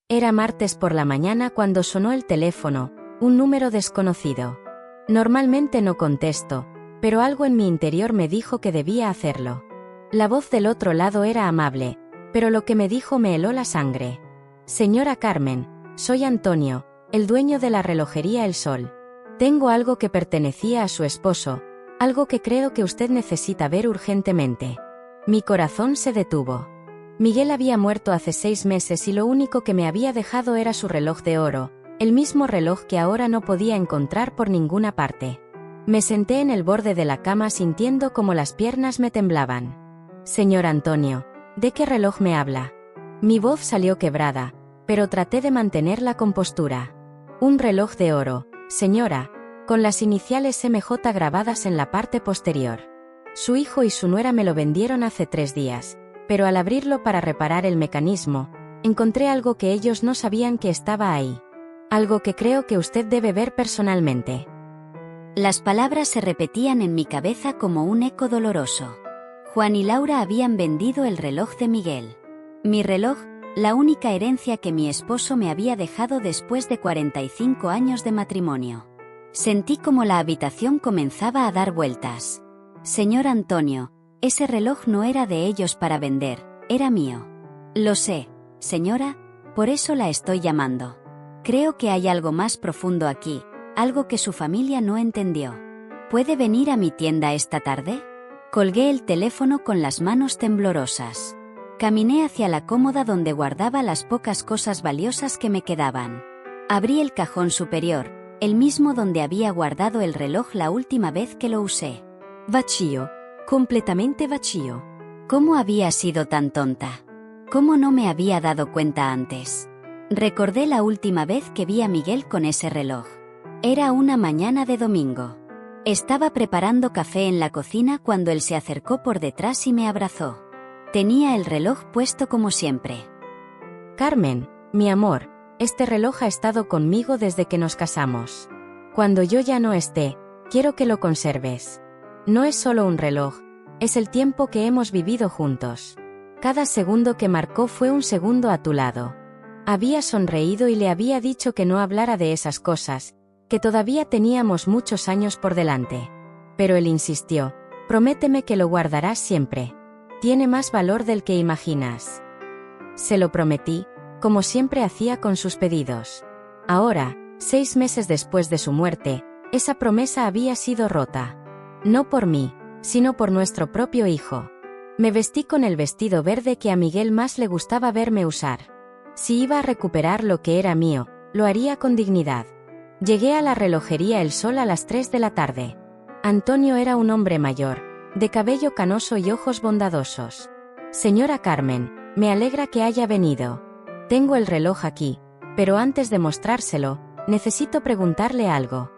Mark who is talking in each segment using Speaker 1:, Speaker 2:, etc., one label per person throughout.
Speaker 1: Era martes por la mañana cuando sonó el teléfono, un número desconocido. Normalmente no contesto, pero algo en mi interior me dijo que debía hacerlo. La voz del otro lado era amable, pero lo que me dijo me heló la sangre. Señora Carmen, soy Antonio, el dueño de la relojería El Sol. Tengo algo que pertenecía a su esposo, algo que creo que usted necesita ver urgentemente. Mi corazón se detuvo. Miguel había muerto hace 6 meses y lo único que me había dejado era su reloj de oro, el mismo reloj que ahora no podía encontrar por ninguna parte. Me senté en el borde de la cama sintiendo como las piernas me temblaban. Señor Antonio, ¿de qué reloj me habla? Mi voz salió quebrada, pero traté de mantener la compostura. Un reloj de oro, señora, con las iniciales MJ grabadas en la parte posterior. Su hijo y su nuera me lo vendieron hace 3 días, pero al abrirlo para reparar el mecanismo, encontré algo que ellos no sabían que estaba ahí. Algo que creo que usted debe ver personalmente.
Speaker 2: Las palabras se repetían en mi cabeza como un eco doloroso. Juan y Laura habían vendido el reloj de Miguel. Mi reloj, la única herencia que mi esposo me había dejado después de 45 años de matrimonio. Sentí como la habitación comenzaba a dar vueltas. Señor Antonio, ese reloj no era de ellos para vender, era mío. Lo sé, señora, por eso la estoy llamando. Creo que hay algo más profundo aquí, algo que su familia no entendió. ¿Puede venir a mi tienda esta tarde? Colgué el teléfono con las manos temblorosas. Caminé hacia la cómoda donde guardaba las pocas cosas valiosas que me quedaban. Abrí el cajón superior, el mismo donde había guardado el reloj la última vez que lo usé.
Speaker 1: Vacío, completamente vacío.
Speaker 2: ¿Cómo había sido tan tonta? ¿Cómo no me había dado cuenta antes? Recordé la última vez que vi a Miguel con ese reloj. Era una mañana de domingo. Estaba preparando café en la cocina cuando él se acercó por detrás y me abrazó. Tenía el reloj puesto como siempre.
Speaker 1: Carmen, mi amor, este reloj ha estado conmigo desde que nos casamos. Cuando yo ya no esté, quiero que lo conserves. No es solo un reloj, es el tiempo que hemos vivido juntos. Cada segundo que marcó fue un segundo a tu lado. Había sonreído y le había dicho que no hablara de esas cosas, que todavía teníamos muchos años por delante. Pero él insistió, prométeme que lo guardarás siempre. Tiene más valor del que imaginas. Se lo prometí, como siempre hacía con sus pedidos. Ahora, 6 meses después de su muerte, esa promesa había sido rota. No por mí, sino por nuestro propio hijo. Me vestí con el vestido verde que a Miguel más le gustaba verme usar. Si iba a recuperar lo que era mío, lo haría con dignidad. Llegué a la relojería El Sol a las 3 de la tarde. Antonio era un hombre mayor, de cabello canoso y ojos bondadosos. Señora Carmen, me alegra que haya venido. Tengo el reloj aquí, pero antes de mostrárselo, necesito preguntarle algo.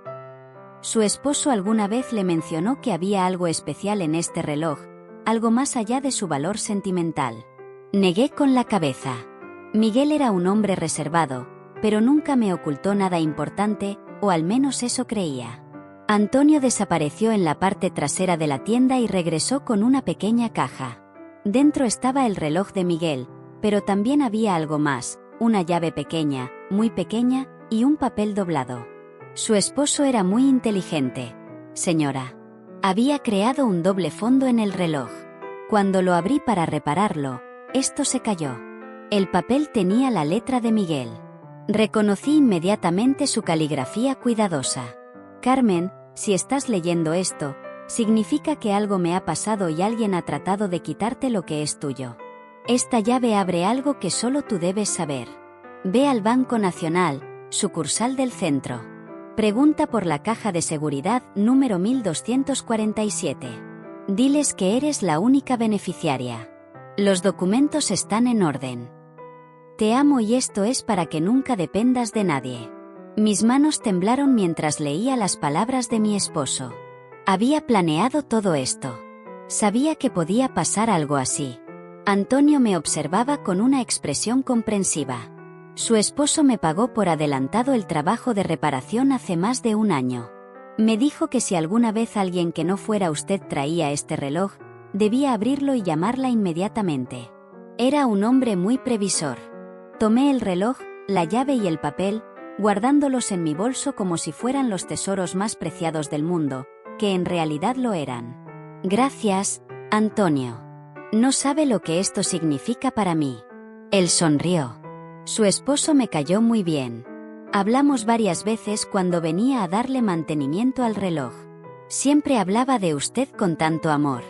Speaker 2: Su esposo alguna vez le mencionó que había algo especial en este reloj, algo más allá de su valor sentimental. Negué con la cabeza. Miguel era un hombre reservado, pero nunca me ocultó nada importante, o al menos eso creía. Antonio desapareció en la parte trasera de la tienda y regresó con una pequeña caja. Dentro estaba el reloj de Miguel, pero también había algo más, una llave pequeña, muy pequeña, y un papel doblado. Su esposo era muy inteligente, señora. Había creado un doble fondo en el reloj. Cuando lo abrí para repararlo, esto se cayó. El papel tenía la letra de Miguel. Reconocí inmediatamente su caligrafía cuidadosa. Carmen, si estás leyendo esto, significa que algo me ha pasado y alguien ha tratado de quitarte lo que es tuyo. Esta llave abre algo que solo tú debes saber. Ve al Banco Nacional, sucursal del centro. Pregunta por la caja de seguridad número 1247. Diles que eres la única beneficiaria. Los documentos están en orden. Te amo y esto es para que nunca dependas de nadie. Mis manos temblaron mientras leía las palabras de mi esposo. Había planeado todo esto. Sabía que podía pasar algo así. Antonio me observaba con una expresión comprensiva. Su esposo me pagó por adelantado el trabajo de reparación hace más de 1 año. Me dijo que si alguna vez alguien que no fuera usted traía este reloj, debía abrirlo y llamarla inmediatamente. Era un hombre muy previsor. Tomé el reloj, la llave y el papel, guardándolos en mi bolso como si fueran los tesoros más preciados del mundo, que en realidad lo eran. Gracias, Antonio. No sabe lo que esto significa para mí. Él sonrió. Su esposo me cayó muy bien. Hablamos varias veces cuando venía a darle mantenimiento al reloj. Siempre hablaba de usted con tanto amor.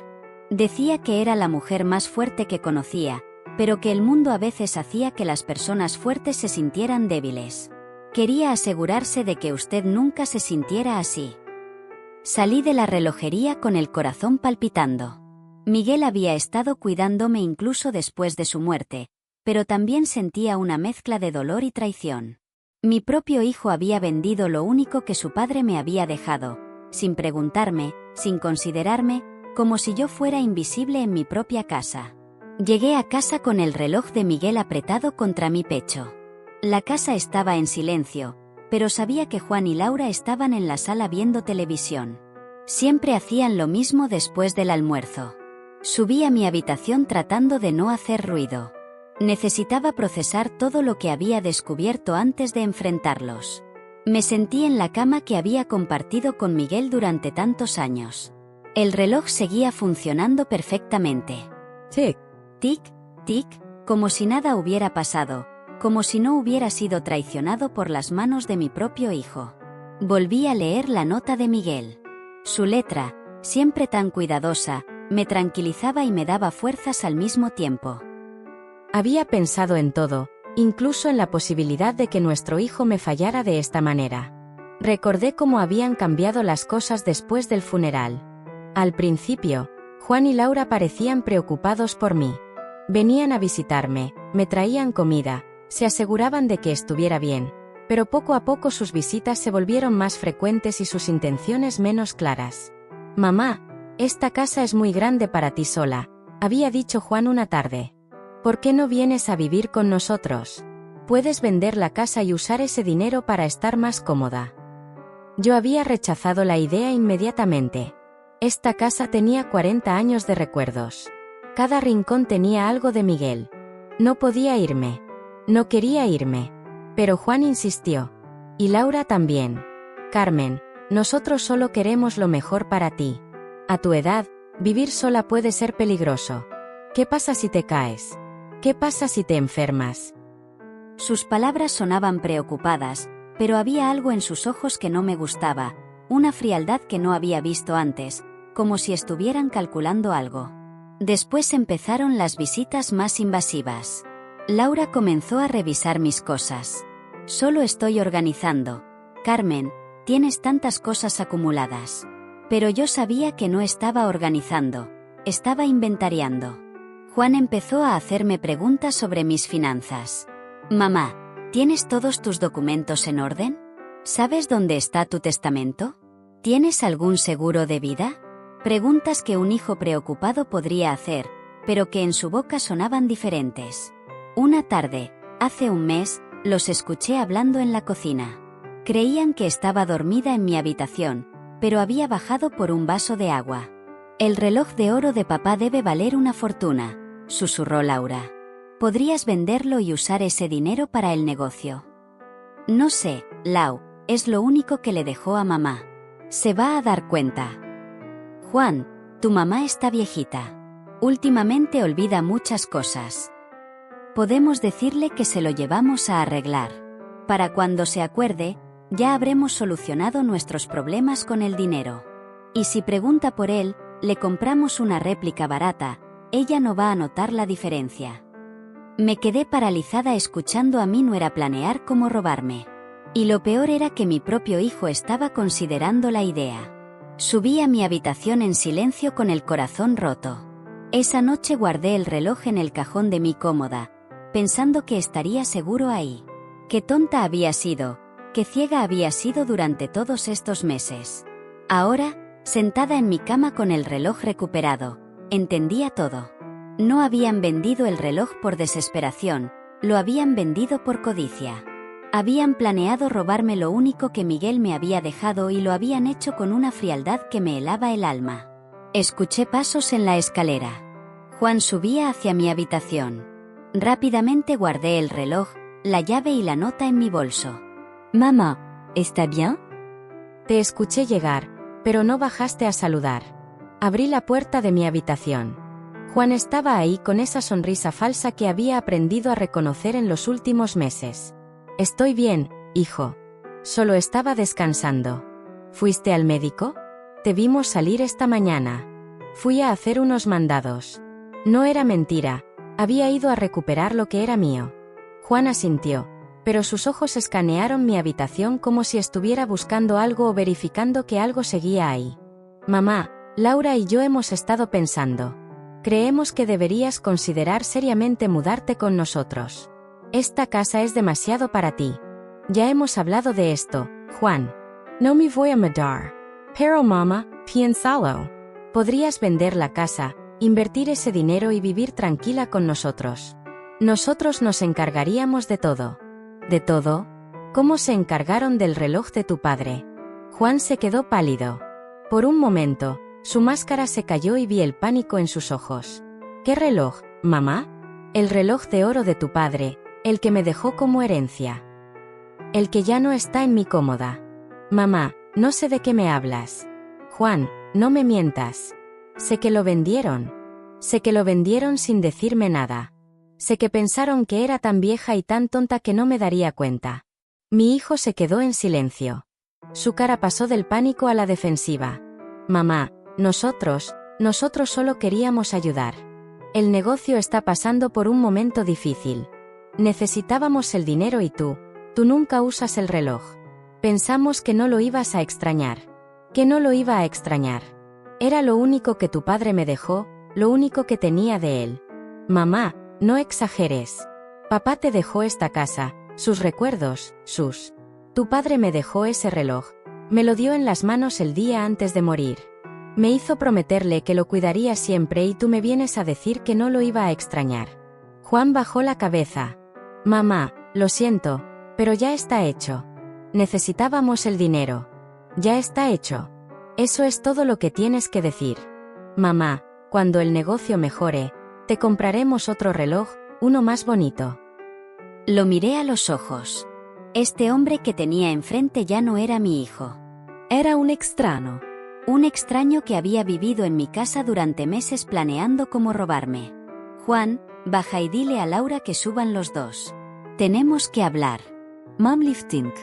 Speaker 2: Decía que era la mujer más fuerte que conocía, pero que el mundo a veces hacía que las personas fuertes se sintieran débiles. Quería asegurarse de que usted nunca se sintiera así. Salí de la relojería con el corazón palpitando. Miguel había estado cuidándome incluso después de su muerte, pero también sentía una mezcla de dolor y traición. Mi propio hijo había vendido lo único que su padre me había dejado, sin preguntarme, sin considerarme, como si yo fuera invisible en mi propia casa. Llegué a casa con el reloj de Miguel apretado contra mi pecho. La casa estaba en silencio, pero sabía que Juan y Laura estaban en la sala viendo televisión. Siempre hacían lo mismo después del almuerzo. Subí a mi habitación tratando de no hacer ruido. Necesitaba procesar todo lo que había descubierto antes de enfrentarlos. Me sentí en la cama que había compartido con Miguel durante tantos años. El reloj seguía funcionando perfectamente.
Speaker 1: Tic,
Speaker 2: Tic, tic, como si nada hubiera pasado, como si no hubiera sido traicionado por las manos de mi propio hijo. Volví a leer la nota de Miguel. Su letra, siempre tan cuidadosa, me tranquilizaba y me daba fuerzas al mismo tiempo.
Speaker 1: Había pensado en todo, incluso en la posibilidad de que nuestro hijo me fallara de esta manera. Recordé cómo habían cambiado las cosas después del funeral. Al principio, Juan y Laura parecían preocupados por mí. Venían a visitarme, me traían comida, se aseguraban de que estuviera bien, pero poco a poco sus visitas se volvieron más frecuentes y sus intenciones menos claras. «Mamá, esta casa es muy grande para ti sola», había dicho Juan una tarde. «¿Por qué no vienes a vivir con nosotros? Puedes vender la casa y usar ese dinero para estar más cómoda». Yo había rechazado la idea inmediatamente. Esta casa tenía 40 años de recuerdos. Cada rincón tenía algo de Miguel. No podía irme. No quería irme. Pero Juan insistió. Y Laura también. «Carmen, nosotros solo queremos lo mejor para ti. A tu edad, vivir sola puede ser peligroso. ¿Qué pasa si te caes? ¿Qué pasa si te enfermas?».
Speaker 2: Sus palabras sonaban preocupadas, pero había algo en sus ojos que no me gustaba, una frialdad que no había visto antes, como si estuvieran calculando algo. Después empezaron las visitas más invasivas. Laura comenzó a revisar mis cosas. «Solo estoy organizando. Carmen, tienes tantas cosas acumuladas». Pero yo sabía que no estaba organizando, estaba inventariando. Juan empezó a hacerme preguntas sobre mis finanzas. «Mamá, ¿tienes todos tus documentos en orden? ¿Sabes dónde está tu testamento? ¿Tienes algún seguro de vida?». Preguntas que un hijo preocupado podría hacer, pero que en su boca sonaban diferentes. Una tarde, hace un mes, los escuché hablando en la cocina. Creían que estaba dormida en mi habitación, pero había bajado por un vaso de agua. «El reloj de oro de papá debe valer una fortuna», susurró Laura. «Podrías venderlo y usar ese dinero para el negocio». «No sé, Lau, es lo único que le dejó a mamá. Se va a dar cuenta». «Juan, tu mamá está viejita. Últimamente olvida muchas cosas. Podemos decirle que se lo llevamos a arreglar. Para cuando se acuerde, ya habremos solucionado nuestros problemas con el dinero. Y si pregunta por él, le compramos una réplica barata, ella no va a notar la diferencia». Me quedé paralizada escuchando a mi nuera planear cómo robarme. Y lo peor era que mi propio hijo estaba considerando la idea. Subí a mi habitación en silencio con el corazón roto. Esa noche guardé el reloj en el cajón de mi cómoda, pensando que estaría seguro ahí. Qué tonta había sido, qué ciega había sido durante todos estos meses. Ahora, sentada en mi cama con el reloj recuperado, entendía todo. No habían vendido el reloj por desesperación, lo habían vendido por codicia. Habían planeado robarme lo único que Miguel me había dejado y lo habían hecho con una frialdad que me helaba el alma. Escuché pasos en la escalera. Juan subía hacia mi habitación. Rápidamente guardé el reloj, la llave y la nota en mi bolso. Mamá, ¿está bien?
Speaker 1: Te escuché llegar, pero no bajaste a saludar. Abrí la puerta de mi habitación. Juan estaba ahí con esa sonrisa falsa que había aprendido a reconocer en los últimos meses. Estoy bien, hijo. Solo estaba descansando. ¿Fuiste al médico? Te vimos salir esta mañana. Fui a hacer unos mandados. No era mentira, había ido a recuperar lo que era mío. Juan asintió, pero sus ojos escanearon mi habitación como si estuviera buscando algo o verificando que algo seguía ahí. Mamá, Laura y yo hemos estado pensando. Creemos que deberías considerar seriamente mudarte con nosotros. Esta casa es demasiado para ti. Ya hemos hablado de esto, Juan. No me voy a mudar. Pero mamá, piénsalo. Podrías vender la casa, invertir ese dinero y vivir tranquila con nosotros. Nosotros nos encargaríamos de todo. ¿De todo? ¿Cómo se encargaron del reloj de tu padre? Juan se quedó pálido. Por un momento, su máscara se cayó y vi el pánico en sus ojos. ¿Qué reloj, mamá? El reloj de oro de tu padre, el que me dejó como herencia. El que ya no está en mi cómoda. Mamá, no sé de qué me hablas. Juan, no me mientas. Sé que lo vendieron. Sé que lo vendieron sin decirme nada. Sé que pensaron que era tan vieja y tan tonta que no me daría cuenta. Mi hijo se quedó en silencio. Su cara pasó del pánico a la defensiva. Mamá, nosotros solo queríamos ayudar. El negocio está pasando por un momento difícil. Necesitábamos el dinero y tú nunca usas el reloj. Pensamos que no lo ibas a extrañar. Que no lo iba a extrañar. Era lo único que tu padre me dejó, lo único que tenía de él. Mamá, no exageres. Papá te dejó esta casa, sus recuerdos, Tu padre me dejó ese reloj. Me lo dio en las manos el día antes de morir. Me hizo prometerle que lo cuidaría siempre y tú me vienes a decir que no lo iba a extrañar. Juan bajó la cabeza. Mamá, lo siento, pero ya está hecho. Necesitábamos el dinero. Ya está hecho. Eso es todo lo que tienes que decir. Mamá, cuando el negocio mejore, te compraremos otro reloj, uno más bonito.
Speaker 2: Lo miré a los ojos. Este hombre que tenía enfrente ya no era mi hijo. Era un extraño. Un extraño que había vivido en mi casa durante meses planeando cómo robarme. Juan, baja y dile a Laura que suban los dos. Tenemos que hablar. Mom lifting.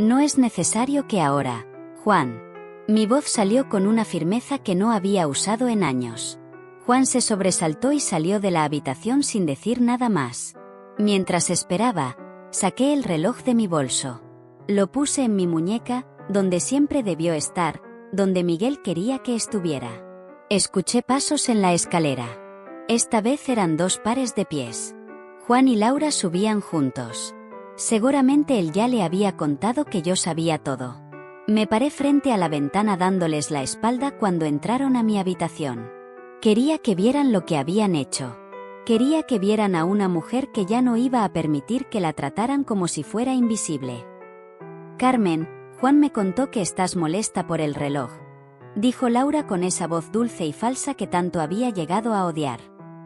Speaker 2: No es necesario que ahora, Juan. Mi voz salió con una firmeza que no había usado en años. Juan se sobresaltó y salió de la habitación sin decir nada más. Mientras esperaba, saqué el reloj de mi bolso. Lo puse en mi muñeca, donde siempre debió estar, donde Miguel quería que estuviera. Escuché pasos en la escalera. Esta vez eran 2 pares de pies. Juan y Laura subían juntos. Seguramente él ya le había contado que yo sabía todo. Me paré frente a la ventana dándoles la espalda cuando entraron a mi habitación. Quería que vieran lo que habían hecho. Quería que vieran a una mujer que ya no iba a permitir que la trataran como si fuera invisible. Carmen, Juan me contó que estás molesta por el reloj, dijo Laura con esa voz dulce y falsa que tanto había llegado a odiar.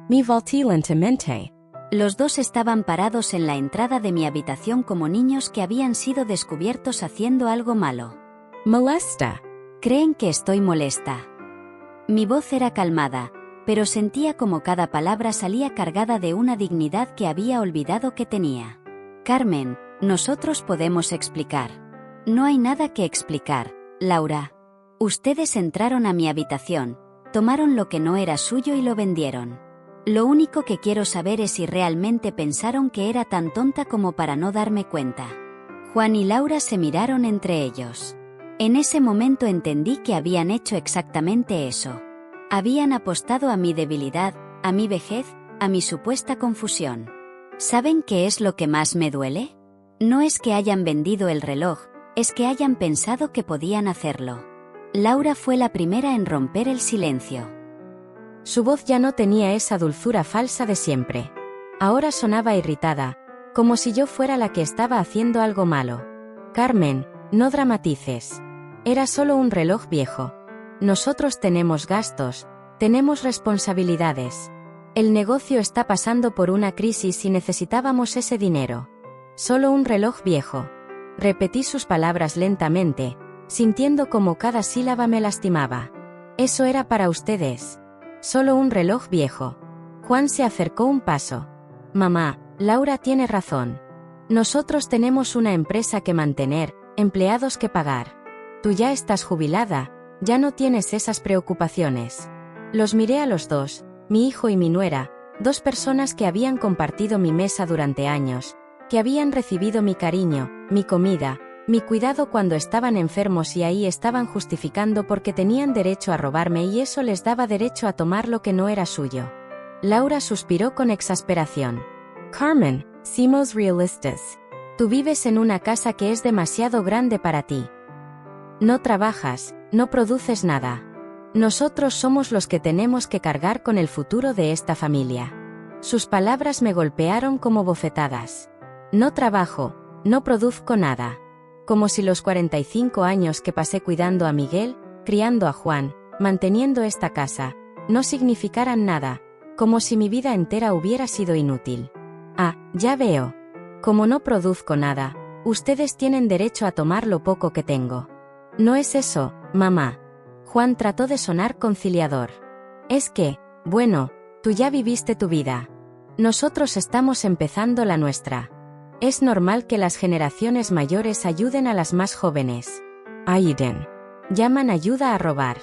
Speaker 1: Me volteé lentamente.
Speaker 2: Los dos estaban parados en la entrada de mi habitación como niños que habían sido descubiertos haciendo algo malo.
Speaker 1: Molesta.
Speaker 2: Creen que estoy molesta. Mi voz era calmada, pero sentía como cada palabra salía cargada de una dignidad que había olvidado que tenía. Carmen, nosotros podemos explicar. No hay nada que explicar, Laura. Ustedes entraron a mi habitación, tomaron lo que no era suyo y lo vendieron. Lo único que quiero saber es si realmente pensaron que era tan tonta como para no darme cuenta. Juan y Laura se miraron entre ellos. En ese momento entendí que habían hecho exactamente eso. Habían apostado a mi debilidad, a mi vejez, a mi supuesta confusión. ¿Saben qué es lo que más me duele? No es que hayan vendido el reloj, es que hayan pensado que podían hacerlo. Laura fue la primera en romper el silencio.
Speaker 1: Su voz ya no tenía esa dulzura falsa de siempre. Ahora sonaba irritada, como si yo fuera la que estaba haciendo algo malo. Carmen, no dramatices. Era solo un reloj viejo. Nosotros tenemos gastos, tenemos responsabilidades. El negocio está pasando por una crisis y necesitábamos ese dinero. Solo un reloj viejo. Repetí sus palabras lentamente, sintiendo como cada sílaba me lastimaba. Eso era para ustedes. Solo un reloj viejo. Juan se acercó un paso. Mamá, Laura tiene razón. Nosotros tenemos una empresa que mantener, empleados que pagar. Tú ya estás jubilada, ya no tienes esas preocupaciones. Los miré a los dos, mi hijo y mi nuera, dos personas que habían compartido mi mesa durante años, que habían recibido mi cariño, mi comida, mi cuidado cuando estaban enfermos y ahí estaban justificando porque tenían derecho a robarme y eso les daba derecho a tomar lo que no era suyo. Laura suspiró con exasperación. Carmen, seamos realistas. Tú vives en una casa que es demasiado grande para ti. No trabajas, no produces nada. Nosotros somos los que tenemos que cargar con el futuro de esta familia. Sus palabras me golpearon como bofetadas. No trabajo, no produzco nada. Como si los 45 años que pasé cuidando a Miguel, criando a Juan, manteniendo esta casa, no significaran nada, como si mi vida entera hubiera sido inútil. Ah, ya veo. Como no produzco nada, ustedes tienen derecho a tomar lo poco que tengo. No es eso, mamá. Juan trató de sonar conciliador. Es que, bueno, tú ya viviste tu vida. Nosotros estamos empezando la nuestra. Es normal que las generaciones mayores ayuden a las más jóvenes. Ayuden. Llaman ayuda a robar.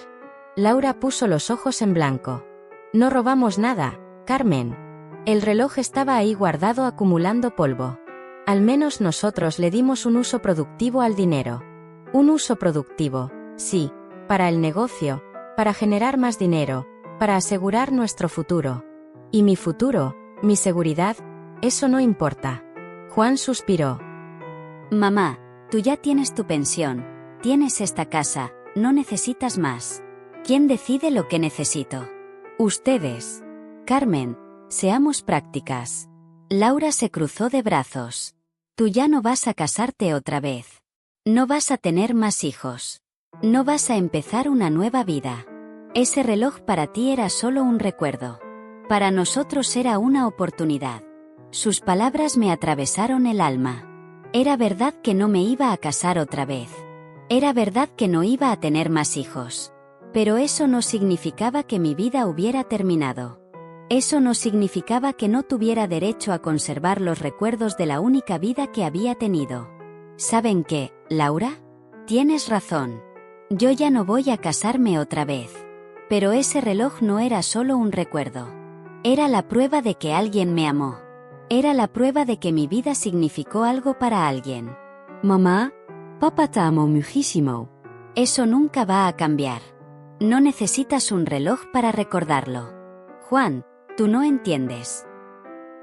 Speaker 1: Laura puso los ojos en blanco. No robamos nada, Carmen. El reloj estaba ahí guardado acumulando polvo. Al menos nosotros le dimos un uso productivo al dinero. Un uso productivo, sí, para el negocio, para generar más dinero, para asegurar nuestro futuro. Y mi futuro, mi seguridad, eso no importa. Juan suspiró.
Speaker 2: Mamá, tú ya tienes tu pensión, tienes esta casa, no necesitas más. ¿Quién decide lo que necesito? Ustedes. Carmen, seamos prácticas. Laura se cruzó de brazos. Tú ya no vas a casarte otra vez. No vas a tener más hijos. No vas a empezar una nueva vida. Ese reloj para ti era solo un recuerdo. Para nosotros era una oportunidad. Sus palabras me atravesaron el alma. Era verdad que no me iba a casar otra vez. Era verdad que no iba a tener más hijos. Pero eso no significaba que mi vida hubiera terminado. Eso no significaba que no tuviera derecho a conservar los recuerdos de la única vida que había tenido. ¿Saben qué, Laura? Tienes razón. Yo ya no voy a casarme otra vez. Pero ese reloj no era solo un recuerdo. Era la prueba de que alguien me amó. Era la prueba de que mi vida significó algo para alguien. Mamá, papá te amo muchísimo. Eso nunca va a cambiar. No necesitas un reloj para recordarlo. Juan, tú no entiendes.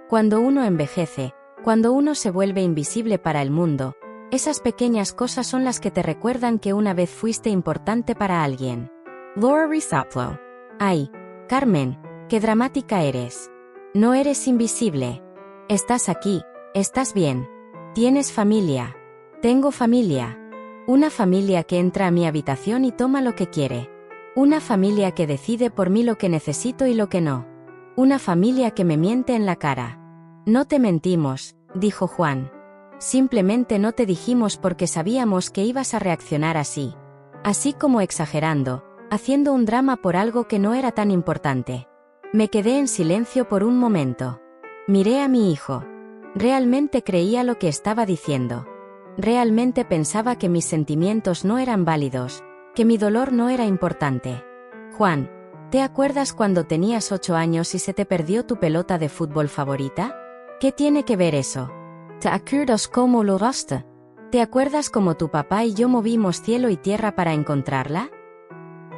Speaker 1: Cuando uno envejece, cuando uno se vuelve invisible para el mundo, esas pequeñas cosas son las que te recuerdan que una vez fuiste importante para alguien. Laura Risaplo. Ay, Carmen, qué dramática eres. No eres invisible. Estás aquí, estás bien. Tienes familia. Tengo familia. Una familia que entra a mi habitación y toma lo que quiere. Una familia que decide por mí lo que necesito y lo que no. Una familia que me miente en la cara. No te mentimos, dijo Juan. Simplemente no te dijimos porque sabíamos que ibas a reaccionar así. Así como exagerando, haciendo un drama por algo que no era tan importante. Me quedé en silencio por un momento. Miré a mi hijo. Realmente creía lo que estaba diciendo. Realmente pensaba que mis sentimientos no eran válidos, que mi dolor no era importante. Juan, ¿te acuerdas cuando tenías 8 años y se te perdió tu pelota de fútbol favorita? ¿Qué tiene que ver eso? ¿Te acuerdas cómo lo lograste? ¿Te acuerdas cómo tu papá y yo movimos cielo y tierra para encontrarla?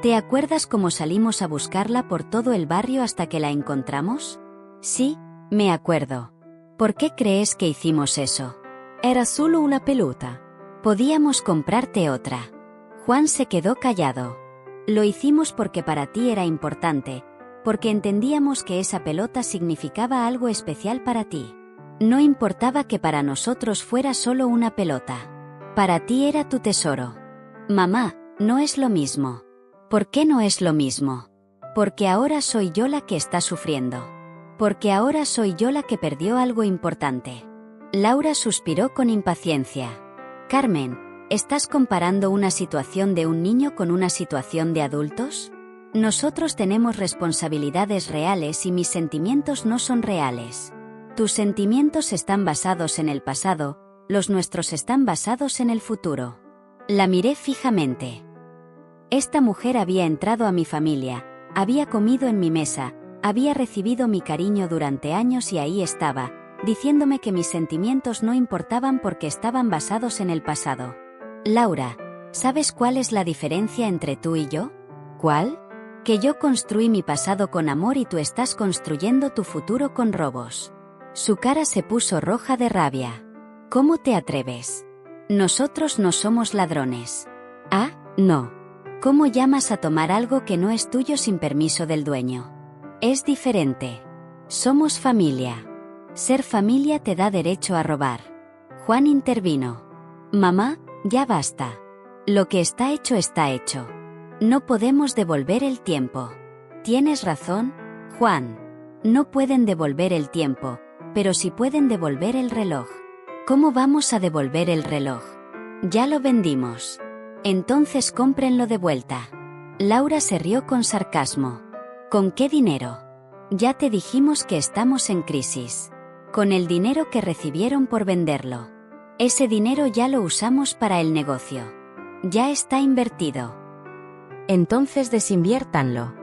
Speaker 2: ¿Te acuerdas cómo salimos a buscarla por todo el barrio hasta que la encontramos? Sí, me acuerdo. ¿Por qué crees que hicimos eso? Era solo una pelota. Podíamos comprarte otra. Juan se quedó callado. Lo hicimos porque para ti era importante, porque entendíamos que esa pelota significaba algo especial para ti. No importaba que para nosotros fuera solo una pelota. Para ti era tu tesoro. Mamá, no es lo mismo. ¿Por qué no es lo mismo? Porque ahora soy yo la que está sufriendo. Porque ahora soy yo la que perdió algo importante. Laura suspiró con impaciencia. Carmen, ¿estás comparando una situación de un niño con una situación de adultos? Nosotros tenemos responsabilidades reales y mis sentimientos no son reales. Tus sentimientos están basados en el pasado, los nuestros están basados en el futuro. La miré fijamente. Esta mujer había entrado a mi familia, había comido en mi mesa, había recibido mi cariño durante años y ahí estaba, diciéndome que mis sentimientos no importaban porque estaban basados en el pasado. Laura, ¿sabes cuál es la diferencia entre tú y yo? ¿Cuál? Que yo construí mi pasado con amor y tú estás construyendo tu futuro con robos. Su cara se puso roja de rabia. ¿Cómo te atreves? Nosotros no somos ladrones. Ah, no. ¿Cómo llamas a tomar algo que no es tuyo sin permiso del dueño? Es diferente. Somos familia. Ser familia te da derecho a robar. Juan intervino. Mamá, ya basta. Lo que está hecho está hecho. No podemos devolver el tiempo. Tienes razón, Juan. No pueden devolver el tiempo, pero sí pueden devolver el reloj. ¿Cómo vamos a devolver el reloj? Ya lo vendimos. Entonces cómprenlo de vuelta. Laura se rió con sarcasmo. ¿Con qué dinero? Ya te dijimos que estamos en crisis. Con el dinero que recibieron por venderlo. Ese dinero ya lo usamos para el negocio. Ya está invertido.
Speaker 1: Entonces desinviértanlo.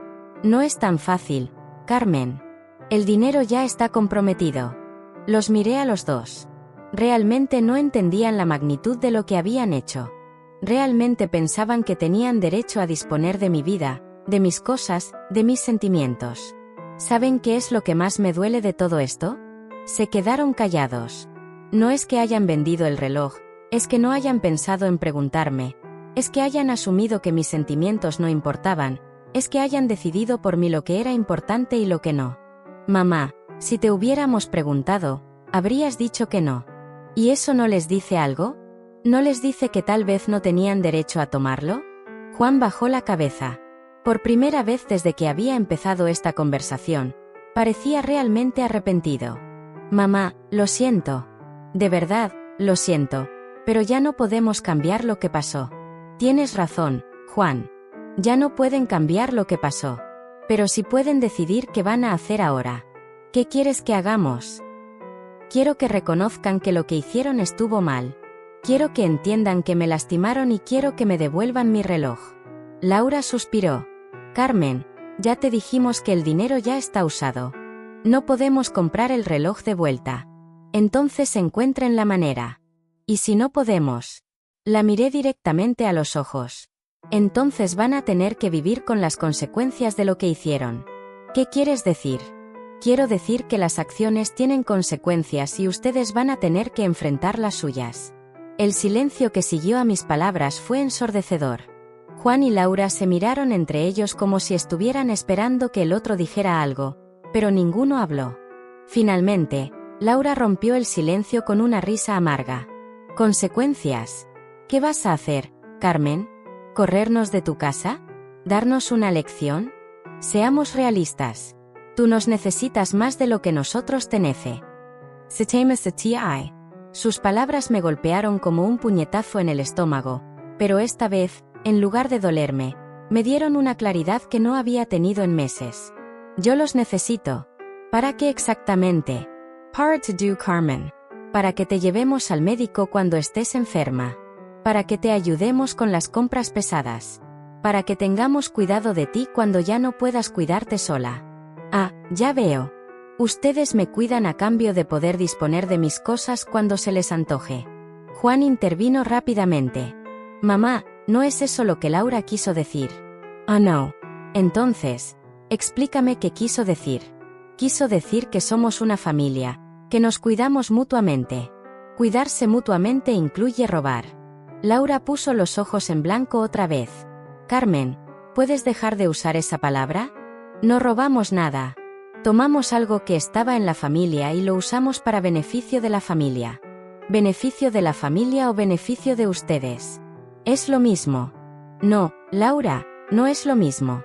Speaker 1: No es tan fácil, Carmen. El dinero ya está comprometido. Los miré a los dos. Realmente no entendían la magnitud de lo que habían hecho. Realmente pensaban que tenían derecho a disponer de mi vida, de mis cosas, de mis sentimientos. ¿Saben qué es lo que más me duele de todo esto? Se quedaron callados. No es que hayan vendido el reloj, es que no hayan pensado en preguntarme. Es que hayan asumido que mis sentimientos no importaban, es que hayan decidido por mí lo que era importante y lo que no. Mamá, si te hubiéramos preguntado, habrías dicho que no. ¿Y eso no les dice algo? ¿No les dice que tal vez no tenían derecho a tomarlo? Juan bajó la cabeza. Por primera vez desde que había empezado esta conversación, parecía realmente arrepentido. Mamá, lo siento. De verdad, lo siento, pero ya no podemos cambiar lo que pasó. Tienes razón, Juan. Ya no pueden cambiar lo que pasó. Pero sí pueden decidir qué van a hacer ahora. ¿Qué quieres que hagamos? Quiero que reconozcan que lo que hicieron estuvo mal. Quiero que entiendan que me lastimaron y quiero que me devuelvan mi reloj. Laura suspiró. Carmen, ya te dijimos que el dinero ya está usado. No podemos comprar el reloj de vuelta. Entonces encuentren la manera. ¿Y si no podemos? La miré directamente a los ojos. Entonces van a tener que vivir con las consecuencias de lo que hicieron. ¿Qué quieres decir? Quiero decir que las acciones tienen consecuencias y ustedes van a tener que enfrentar las suyas. El silencio que siguió a mis palabras fue ensordecedor. Juan y Laura se miraron entre ellos como si estuvieran esperando que el otro dijera algo, pero ninguno habló. Finalmente, Laura rompió el silencio con una risa amarga. ¿Consecuencias? ¿Qué vas a hacer, Carmen? ¿Corrernos de tu casa? ¿Darnos una lección? Seamos realistas. Tú nos necesitas más de lo que nosotros te nece. Sus palabras me golpearon como un puñetazo en el estómago, pero esta vez, en lugar de dolerme, me dieron una claridad que no había tenido en meses. Yo los necesito. ¿Para qué exactamente? Para to do, Carmen. Para que te llevemos al médico cuando estés enferma. Para que te ayudemos con las compras pesadas. Para que tengamos cuidado de ti cuando ya no puedas cuidarte sola. Ah, ya veo. Ustedes me cuidan a cambio de poder disponer de mis cosas cuando se les antoje. Juan intervino rápidamente. Mamá, no es eso lo que Laura quiso decir. Ah, no. Entonces, explícame qué quiso decir. Quiso decir que somos una familia, que nos cuidamos mutuamente. Cuidarse mutuamente incluye robar. Laura puso los ojos en blanco otra vez. Carmen, ¿puedes dejar de usar esa palabra? No robamos nada. Tomamos algo que estaba en la familia y lo usamos para beneficio de la familia. ¿Beneficio de la familia o beneficio de ustedes? Es lo mismo. No, Laura, no es lo mismo.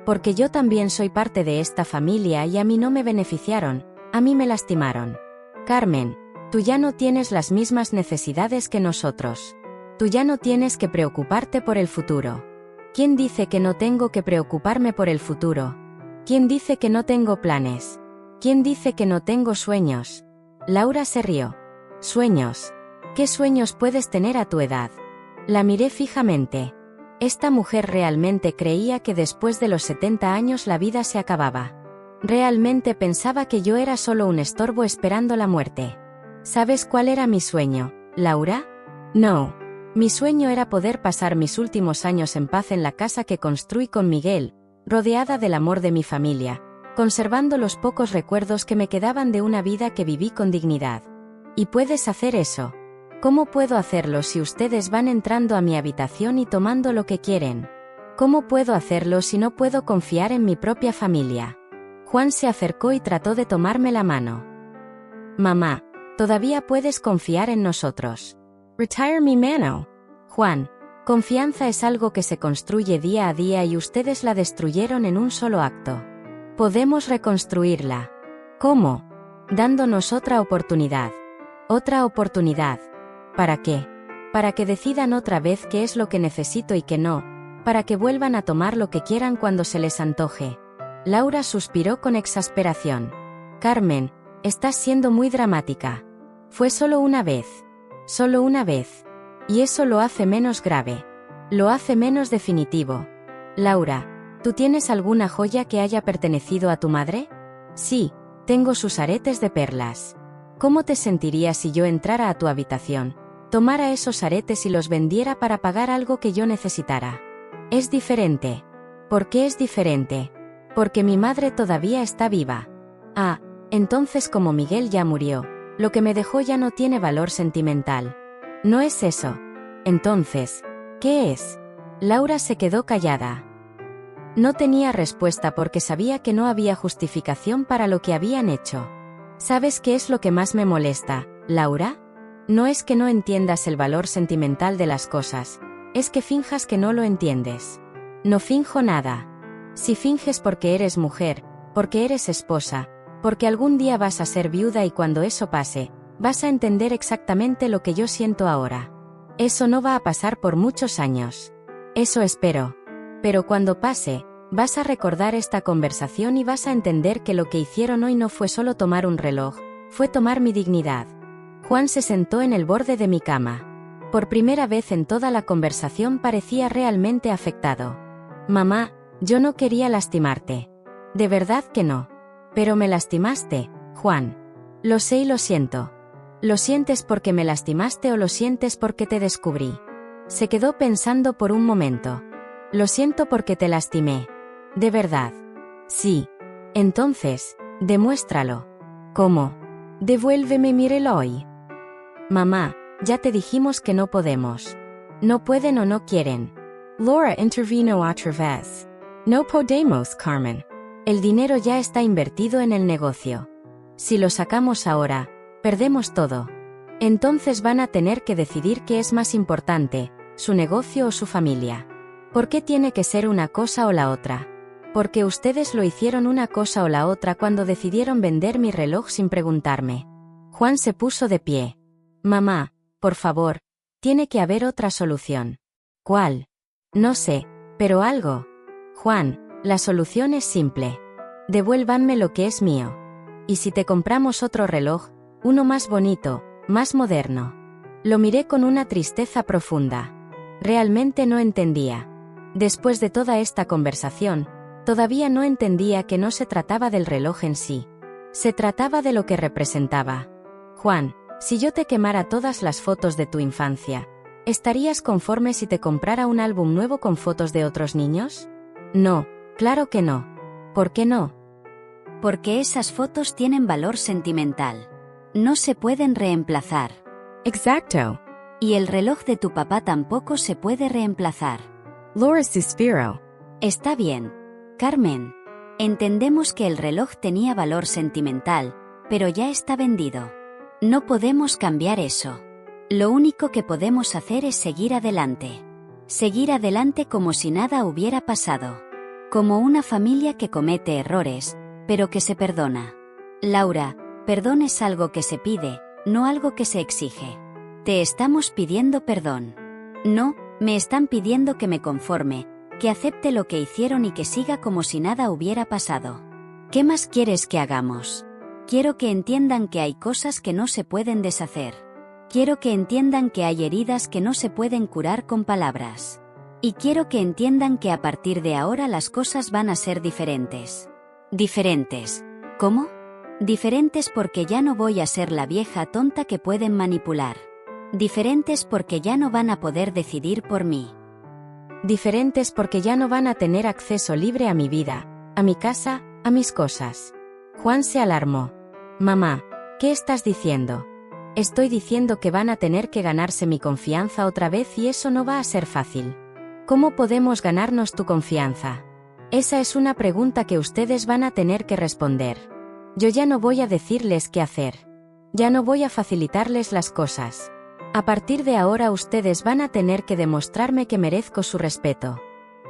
Speaker 1: Porque yo también soy parte de esta familia y a mí no me beneficiaron, a mí me lastimaron. Carmen, Tú ya no tienes las mismas necesidades que nosotros. Tú ya no tienes que preocuparte por el futuro. ¿Quién dice que no tengo que preocuparme por el futuro? ¿Quién dice que no tengo planes? ¿Quién dice que no tengo sueños? Laura se rió. ¿Sueños? ¿Qué sueños puedes tener a tu edad? La miré fijamente. Esta mujer realmente creía que después de los 70 años la vida se acababa. Realmente pensaba que yo era solo un estorbo esperando la muerte. ¿Sabes cuál era mi sueño, Laura? No. Mi sueño era poder pasar mis últimos años en paz en la casa que construí con Miguel, rodeada del amor de mi familia, conservando los pocos recuerdos que me quedaban de una vida que viví con dignidad. ¿Y puedes hacer eso? ¿Cómo puedo hacerlo si ustedes van entrando a mi habitación y tomando lo que quieren? ¿Cómo puedo hacerlo si no puedo confiar en mi propia familia? Juan se acercó y trató de tomarme la mano. Mamá, todavía puedes confiar en nosotros. Retire mi mano. Juan, confianza es algo que se construye día a día y ustedes la destruyeron en un solo acto. Podemos reconstruirla. ¿Cómo? Dándonos otra oportunidad. Otra oportunidad. ¿Para qué? Para que decidan otra vez qué es lo que necesito y qué no, para que vuelvan a tomar lo que quieran cuando se les antoje. Laura suspiró con exasperación. Carmen, estás siendo muy dramática. Fue solo una vez. Solo una vez. Y eso lo hace menos grave. Lo hace menos definitivo. Laura, ¿tú tienes alguna joya que haya pertenecido a tu madre? Sí, tengo sus aretes de perlas. ¿Cómo te sentirías si yo entrara a tu habitación, tomara esos aretes y los vendiera para pagar algo que yo necesitara? Es diferente. ¿Por qué es diferente? Porque mi madre todavía está viva. Ah, entonces como Miguel ya murió, lo que me dejó ya no tiene valor sentimental. No es eso. Entonces, ¿qué es? Laura se quedó callada. No tenía respuesta porque sabía que no había justificación para lo que habían hecho. ¿Sabes qué es lo que más me molesta, Laura? No es que no entiendas el valor sentimental de las cosas, es que finjas que no lo entiendes. No finjo nada. Si finges porque eres mujer, porque eres esposa, porque algún día vas a ser viuda y cuando eso pase, vas a entender exactamente lo que yo siento ahora. Eso no va a pasar por muchos años. Eso espero. Pero cuando pase, vas a recordar esta conversación y vas a entender que lo que hicieron hoy no fue solo tomar un reloj, fue tomar mi dignidad. Juan se sentó en el borde de mi cama. Por primera vez en toda la conversación parecía realmente afectado. Mamá, yo no quería lastimarte. De verdad que no. Pero me lastimaste, Juan. Lo sé y lo siento. ¿Lo sientes porque me lastimaste o lo sientes porque te descubrí? Se quedó pensando por un momento. Lo siento porque te lastimé. ¿De verdad? Sí. Entonces, demuéstralo. ¿Cómo? Devuélveme mi reloj. Mamá, ya te dijimos que no podemos. No pueden o no quieren. Laura intervino otra vez. No podemos, Carmen. El dinero ya está invertido en el negocio. Si lo sacamos ahora, perdemos todo. Entonces van a tener que decidir qué es más importante, su negocio o su familia. ¿Por qué tiene que ser una cosa o la otra? Porque ustedes lo hicieron una cosa o la otra cuando decidieron vender mi reloj sin preguntarme. Juan se puso de pie. Mamá, por favor, tiene que haber otra solución. ¿Cuál? No sé, pero algo. Juan, la solución es simple. Devuélvanme lo que es mío. ¿Y si te compramos otro reloj, uno más bonito, más moderno? Lo miré con una tristeza profunda. Realmente no entendía. Después de toda esta conversación, todavía no entendía que no se trataba del reloj en sí. Se trataba de lo que representaba. Juan, si yo te quemara todas las fotos de tu infancia, ¿estarías conforme si te comprara un álbum nuevo con fotos de otros niños? No, claro que no. ¿Por qué no?
Speaker 2: Porque esas fotos tienen valor sentimental. No se pueden reemplazar.
Speaker 1: Exacto.
Speaker 2: Y el reloj de tu papá tampoco se puede reemplazar.
Speaker 1: Laura suspiró.
Speaker 2: Está bien. Carmen. Entendemos que el reloj tenía valor sentimental, pero ya está vendido. No podemos cambiar eso. Lo único que podemos hacer es seguir adelante. Seguir adelante como si nada hubiera pasado. Como una familia que comete errores, pero que se perdona. Laura, perdón es algo que se pide, no algo que se exige. Te estamos pidiendo perdón. No, me están pidiendo que me conforme, que acepte lo que hicieron y que siga como si nada hubiera pasado. ¿Qué más quieres que hagamos? Quiero que entiendan que hay cosas que no se pueden deshacer. Quiero que entiendan que hay heridas que no se pueden curar con palabras. Y quiero que entiendan que a partir de ahora las cosas van a ser diferentes. ¿Diferentes? ¿Cómo? Diferentes porque ya no voy a ser la vieja tonta que pueden manipular. Diferentes porque ya no van a poder decidir por mí.
Speaker 1: Diferentes porque ya no van a tener acceso libre a mi vida, a mi casa, a mis cosas. Juan se alarmó. Mamá, ¿qué estás diciendo? Estoy diciendo que van a tener que ganarse mi confianza otra vez y eso no va a ser fácil. ¿Cómo podemos ganarnos tu confianza? Esa es una pregunta que ustedes van a tener que responder. Yo ya no voy a decirles qué hacer. Ya no voy a facilitarles las cosas. A partir de ahora ustedes van a tener que demostrarme que merezco su respeto.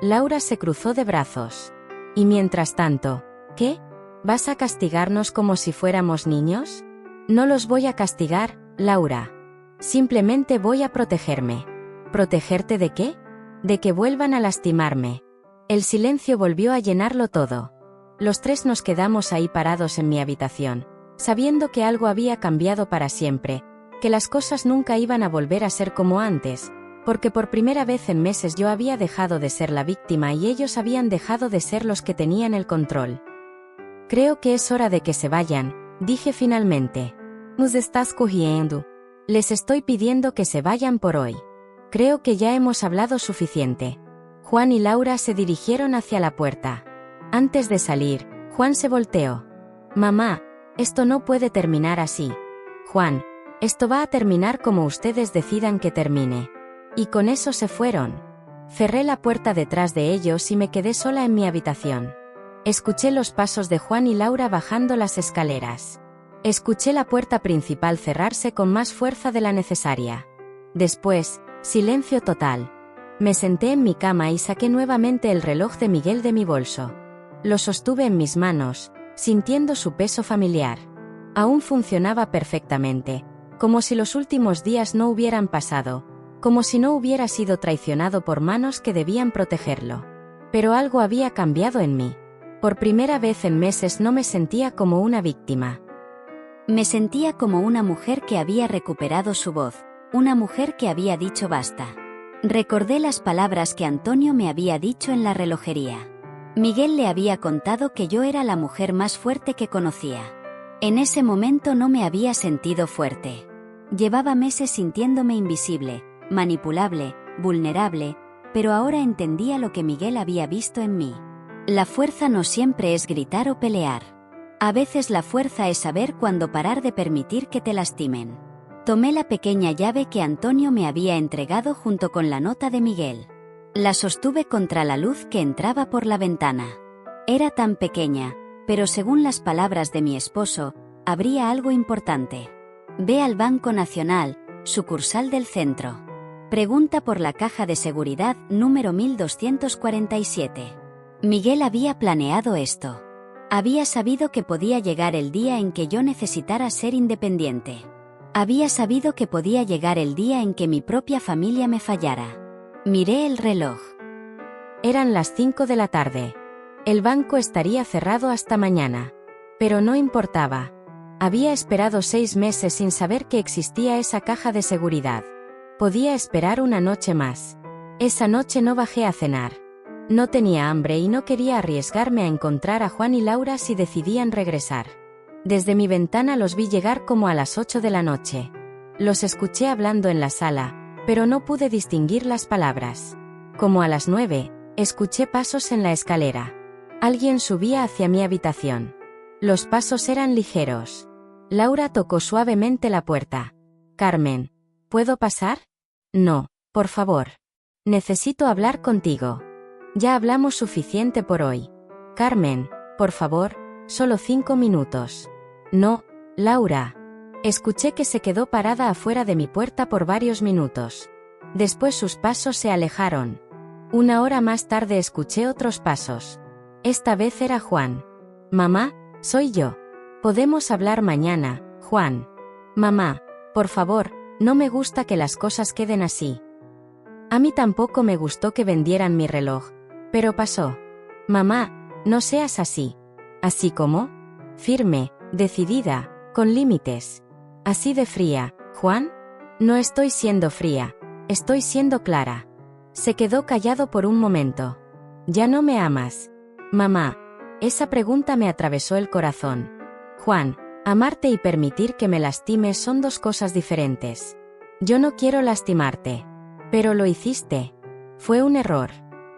Speaker 1: Laura se cruzó de brazos. Y mientras tanto, ¿qué? ¿Vas a castigarnos como si fuéramos niños? No los voy a castigar, Laura. Simplemente voy a protegerme. ¿Protegerte de qué? De que vuelvan a lastimarme. El silencio volvió a llenarlo todo. Los tres nos quedamos ahí parados en mi habitación, sabiendo que algo había cambiado para siempre, que las cosas nunca iban a volver a ser como antes, porque por primera vez en meses yo había dejado de ser la víctima y ellos habían dejado de ser los que tenían el control. Creo que es hora de que se vayan, dije finalmente. Nos estás cogiendo. Les estoy pidiendo que se vayan por hoy. Creo que ya hemos hablado suficiente. Juan y Laura se dirigieron hacia la puerta. Antes de salir, Juan se volteó. Mamá, esto no puede terminar así. Juan, esto va a terminar como ustedes decidan que termine. Y con eso se fueron. Cerré la puerta detrás de ellos y me quedé sola en mi habitación. Escuché los pasos de Juan y Laura bajando las escaleras. Escuché la puerta principal cerrarse con más fuerza de la necesaria. Después, silencio total. Me senté en mi cama y saqué nuevamente el reloj de Miguel de mi bolso. Lo sostuve en mis manos, sintiendo su peso familiar. Aún funcionaba perfectamente, como si los últimos días no hubieran pasado, como si no hubiera sido traicionado por manos que debían protegerlo. Pero algo había cambiado en mí. Por primera vez en meses no me sentía como una víctima.
Speaker 2: Me sentía como una mujer que había recuperado su voz, una mujer que había dicho basta. Recordé las palabras que Antonio me había dicho en la relojería. Miguel le había contado que yo era la mujer más fuerte que conocía. En ese momento no me había sentido fuerte. Llevaba meses sintiéndome invisible, manipulable, vulnerable, pero ahora entendía lo que Miguel había visto en mí. La fuerza no siempre es gritar o pelear. A veces la fuerza es saber cuándo parar de permitir que te lastimen. Tomé la pequeña llave que Antonio me había entregado junto con la nota de Miguel. La sostuve contra la luz que entraba por la ventana. Era tan pequeña, pero según las palabras de mi esposo, habría algo importante. Ve al Banco Nacional, sucursal del centro. Pregunta por la caja de seguridad número 1247. Miguel había planeado esto. Había sabido que podía llegar el día en que yo necesitara ser independiente. Había sabido que podía llegar el día en que mi propia familia me fallara. Miré el reloj.
Speaker 1: Eran las 5 de la tarde. El banco estaría cerrado hasta mañana. Pero no importaba. Había esperado 6 meses sin saber que existía esa caja de seguridad. Podía esperar una noche más. Esa noche no bajé a cenar. No tenía hambre y no quería arriesgarme a encontrar a Juan y Laura si decidían regresar. Desde mi ventana los vi llegar como a las 8 de la noche. Los escuché hablando en la sala, pero no pude distinguir las palabras. Como a las 9, escuché pasos en la escalera. Alguien subía hacia mi habitación. Los pasos eran ligeros. Laura tocó suavemente la puerta. Carmen, ¿puedo pasar? No, por favor. Necesito hablar contigo. Ya hablamos suficiente por hoy. Carmen, por favor, solo 5 minutos. No, Laura. Escuché que se quedó parada afuera de mi puerta por varios minutos. Después sus pasos se alejaron. Una hora más tarde escuché otros pasos. Esta vez era Juan. Mamá, soy yo. Podemos hablar mañana, Juan. Mamá, Por favor, no me gusta que las cosas queden así. A mí tampoco me gustó que vendieran mi reloj, pero pasó. Mamá, no seas así. ¿Así como? Firme, decidida, con límites. ¿Así de fría, Juan? No estoy siendo fría, estoy siendo clara. Se quedó callado por un momento. ¿Ya no me amas? Mamá, esa pregunta me atravesó el corazón. Juan, amarte y permitir que me lastimes son dos cosas diferentes. Yo no quiero lastimarte. Pero lo hiciste. Fue un error.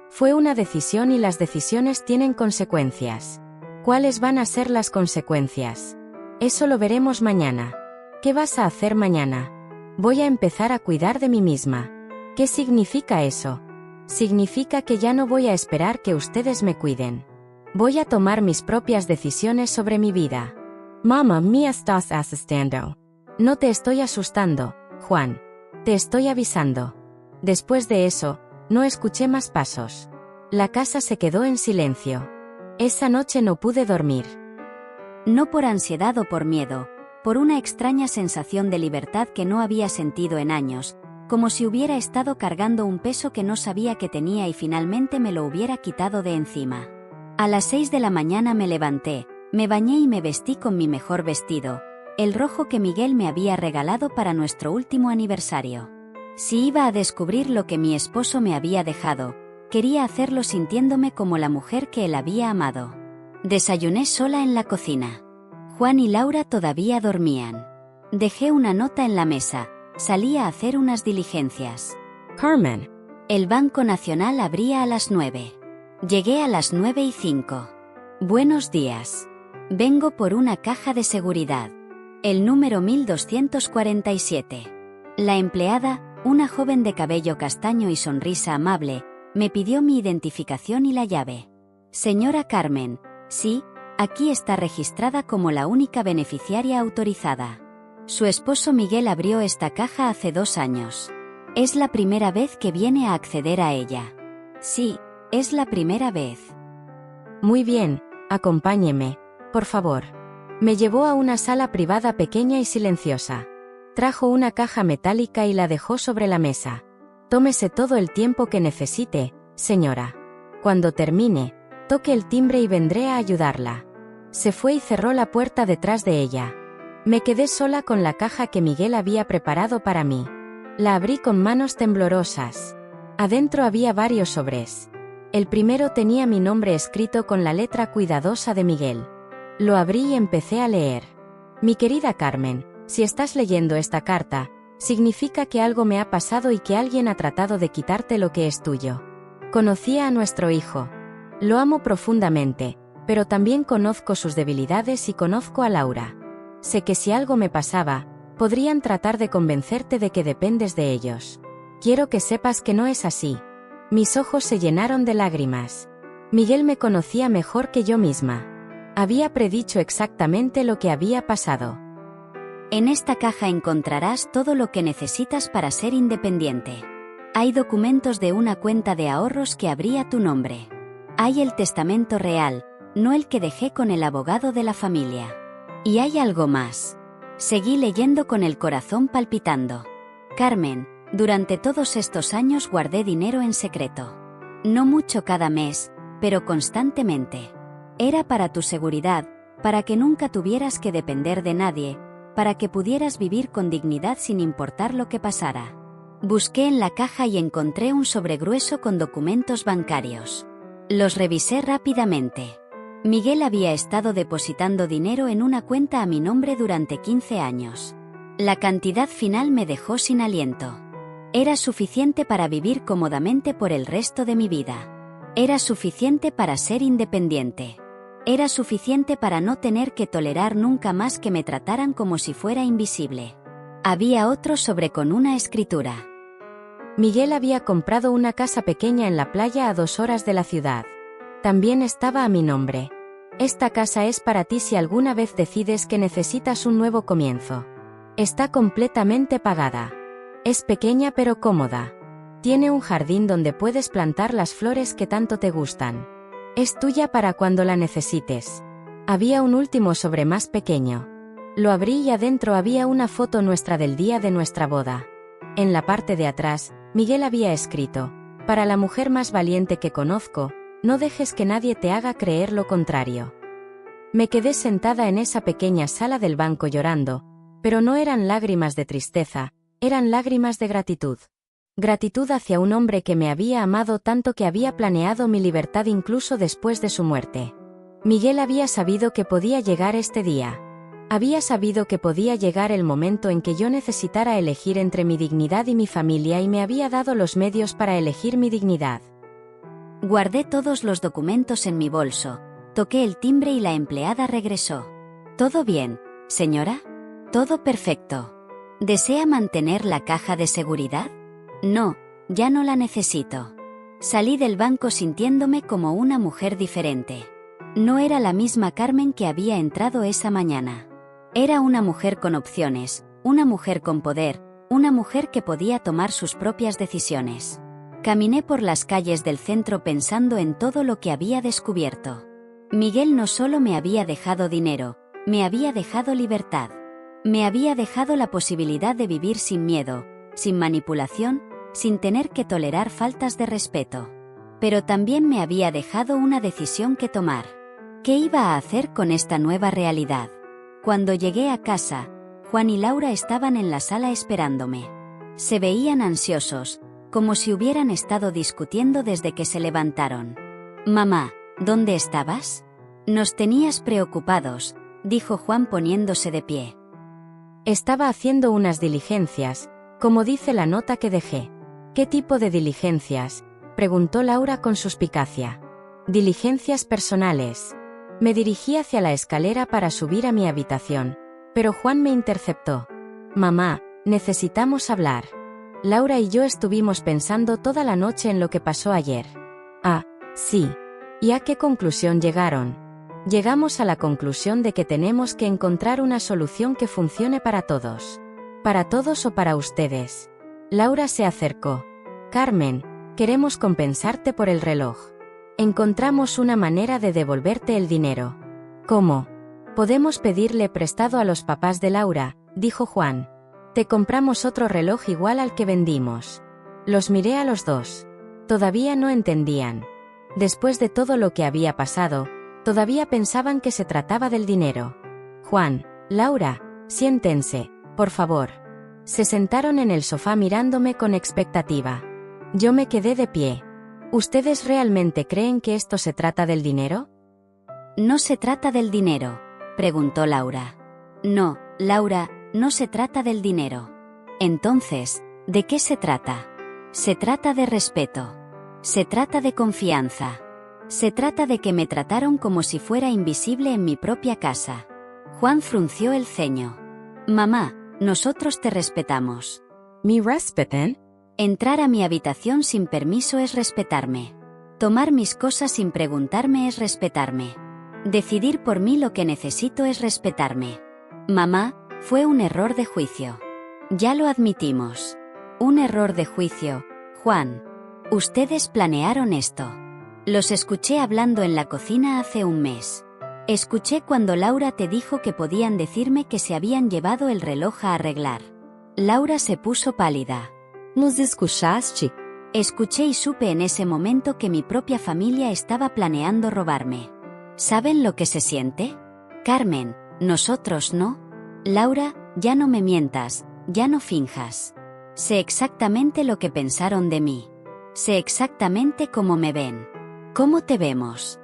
Speaker 1: Fue una decisión y las decisiones tienen consecuencias. ¿Cuáles van a ser las consecuencias? Eso lo veremos mañana. ¿Qué vas a hacer mañana? Voy a empezar a cuidar de mí misma. ¿Qué significa eso? Significa que ya no voy a esperar que ustedes me cuiden. Voy a tomar mis propias decisiones sobre mi vida. Mamá, me estás asustando. No te estoy asustando, Juan. Te estoy avisando. Después de eso, no escuché más pasos. La casa se quedó en silencio. Esa noche no pude dormir.
Speaker 2: No por ansiedad o por miedo, por una extraña sensación de libertad que no había sentido en años, como si hubiera estado cargando un peso que no sabía que tenía y finalmente me lo hubiera quitado de encima. A las 6 de la mañana me levanté, me bañé y me vestí con mi mejor vestido, el rojo que Miguel me había regalado para nuestro último aniversario. Si iba a descubrir lo que mi esposo me había dejado, quería hacerlo sintiéndome como la mujer que él había amado. Desayuné sola en la cocina. Juan y Laura todavía dormían. Dejé una nota en la mesa, salí a hacer unas diligencias.
Speaker 1: Carmen.
Speaker 2: El Banco Nacional abría a las 9. Llegué a las 9:05. Buenos días. Vengo por una caja de seguridad. El número 1247. La empleada, una joven de cabello castaño y sonrisa amable, me pidió mi identificación y la llave. Señora Carmen, sí, aquí está registrada como la única beneficiaria autorizada. Su esposo Miguel abrió esta caja hace 2 años. Es la primera vez que viene a acceder a ella. Sí, es la primera vez.
Speaker 1: Muy bien, acompáñeme, por favor. Me llevó a una sala privada pequeña y silenciosa. Trajo una caja metálica y la dejó sobre la mesa. Tómese todo el tiempo que necesite, señora. Cuando termine, toque el timbre y vendré a ayudarla. Se fue y cerró la puerta detrás de ella. Me quedé sola con la caja que Miguel había preparado para mí. La abrí con manos temblorosas. Adentro había varios sobres. El primero tenía mi nombre escrito con la letra cuidadosa de Miguel. Lo abrí y empecé a leer. Mi querida Carmen, si estás leyendo esta carta, significa que algo me ha pasado y que alguien ha tratado de quitarte lo que es tuyo. Conocía a nuestro hijo. Lo amo profundamente, pero también conozco sus debilidades y conozco a Laura. Sé que si algo me pasaba, podrían tratar de convencerte de que dependes de ellos. Quiero que sepas que no es así. Mis ojos se llenaron de lágrimas. Miguel me conocía mejor que yo misma. Había predicho exactamente lo que había pasado.
Speaker 2: En esta caja encontrarás todo lo que necesitas para ser independiente. Hay documentos de una cuenta de ahorros que abría tu nombre. Hay el testamento real, no el que dejé con el abogado de la familia. Y hay algo más. Seguí leyendo con el corazón palpitando. Carmen, durante todos estos años guardé dinero en secreto. No mucho cada mes, pero constantemente. Era para tu seguridad, para que nunca tuvieras que depender de nadie, para que pudieras vivir con dignidad sin importar lo que pasara. Busqué en la caja y encontré un sobre grueso con documentos bancarios. Los revisé rápidamente. Miguel había estado depositando dinero en una cuenta a mi nombre durante 15 años. La cantidad final me dejó sin aliento. Era suficiente para vivir cómodamente por el resto de mi vida. Era suficiente para ser independiente. Era suficiente para no tener que tolerar nunca más que me trataran como si fuera invisible. Había otro sobre con una escritura.
Speaker 1: Miguel había comprado una casa pequeña en la playa a 2 horas de la ciudad. También estaba a mi nombre. Esta casa es para ti si alguna vez decides que necesitas un nuevo comienzo. Está completamente pagada. Es pequeña pero cómoda. Tiene un jardín donde puedes plantar las flores que tanto te gustan. Es tuya para cuando la necesites. Había un último sobre más pequeño. Lo abrí y adentro había una foto nuestra del día de nuestra boda. En la parte de atrás, Miguel había escrito: para la mujer más valiente que conozco, no dejes que nadie te haga creer lo contrario. Me quedé sentada en esa pequeña sala del banco llorando, pero no eran lágrimas de tristeza, eran lágrimas de gratitud. Gratitud hacia un hombre que me había amado tanto que había planeado mi libertad incluso después de su muerte. Miguel había sabido que podía llegar este día. Había sabido que podía llegar el momento en que yo necesitara elegir entre mi dignidad y mi familia y me había dado los medios para elegir mi dignidad.
Speaker 2: Guardé todos los documentos en mi bolso, toqué el timbre y la empleada regresó. ¿Todo bien, señora? Todo perfecto. ¿Desea mantener la caja de seguridad? No, ya no la necesito. Salí del banco sintiéndome como una mujer diferente. No era la misma Carmen que había entrado esa mañana. Era una mujer con opciones, una mujer con poder, una mujer que podía tomar sus propias decisiones. Caminé por las calles del centro pensando en todo lo que había descubierto. Miguel no solo me había dejado dinero, me había dejado libertad. Me había dejado la posibilidad de vivir sin miedo, sin manipulación, sin tener que tolerar faltas de respeto. Pero también me había dejado una decisión que tomar. ¿Qué iba a hacer con esta nueva realidad? Cuando llegué a casa, Juan y Laura estaban en la sala esperándome. Se veían ansiosos, como si hubieran estado discutiendo desde que se levantaron. «Mamá, ¿dónde estabas?» «Nos tenías preocupados», dijo Juan poniéndose de pie.
Speaker 1: Estaba haciendo unas diligencias, como dice la nota que dejé. ¿Qué tipo de diligencias?, preguntó Laura con suspicacia. Diligencias personales. Me dirigí hacia la escalera para subir a mi habitación, pero Juan me interceptó. «Mamá, necesitamos hablar». Laura y yo estuvimos pensando toda la noche en lo que pasó ayer. Ah, sí. ¿Y a qué conclusión llegaron? Llegamos a la conclusión de que tenemos que encontrar una solución que funcione para todos. ¿Para todos o para ustedes? Laura se acercó. «Carmen, queremos compensarte por el reloj. Encontramos una manera de devolverte el dinero». «¿Cómo?» «Podemos pedirle prestado a los papás de Laura», dijo Juan. «Te compramos otro reloj igual al que vendimos». Los miré a los dos. Todavía no entendían. Después de todo lo que había pasado, todavía pensaban que se trataba del dinero. «Juan, Laura, siéntense, por favor». Se sentaron en el sofá mirándome con expectativa. Yo me quedé de pie. ¿Ustedes realmente creen que esto se trata del dinero?
Speaker 2: «No se trata del dinero», preguntó Laura. «No, Laura, no se trata del dinero». Entonces, ¿de qué se trata? Se trata de respeto. Se trata de confianza. Se trata de que me trataron como si fuera invisible en mi propia casa. Juan frunció el ceño. «Mamá, nosotros te respetamos».
Speaker 1: ¿Me respetan?
Speaker 2: Entrar a mi habitación sin permiso es respetarme. Tomar mis cosas sin preguntarme es respetarme. Decidir por mí lo que necesito es respetarme. Mamá, fue un error de juicio. Ya lo admitimos. Un error de juicio, Juan. Ustedes planearon esto. Los escuché hablando en la cocina hace un mes. Escuché cuando Laura te dijo que podían decirme que se habían llevado el reloj a arreglar. Laura se puso pálida.
Speaker 1: ¿Nos escuchaste?
Speaker 2: Escuché y supe en ese momento que mi propia familia estaba planeando robarme. ¿Saben lo que se siente? Carmen, nosotros no. Laura, ya no me mientas, ya no finjas. Sé exactamente lo que pensaron de mí. Sé exactamente cómo me ven. ¿Cómo te vemos?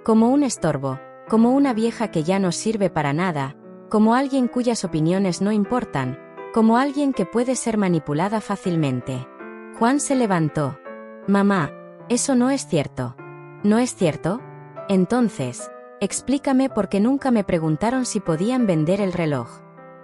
Speaker 1: Como un estorbo, como una vieja que ya no sirve para nada, como alguien cuyas opiniones no importan, como alguien que puede ser manipulada fácilmente. Juan se levantó. «Mamá, eso no es cierto». «¿No es cierto? Entonces, explícame por qué nunca me preguntaron si podían vender el reloj».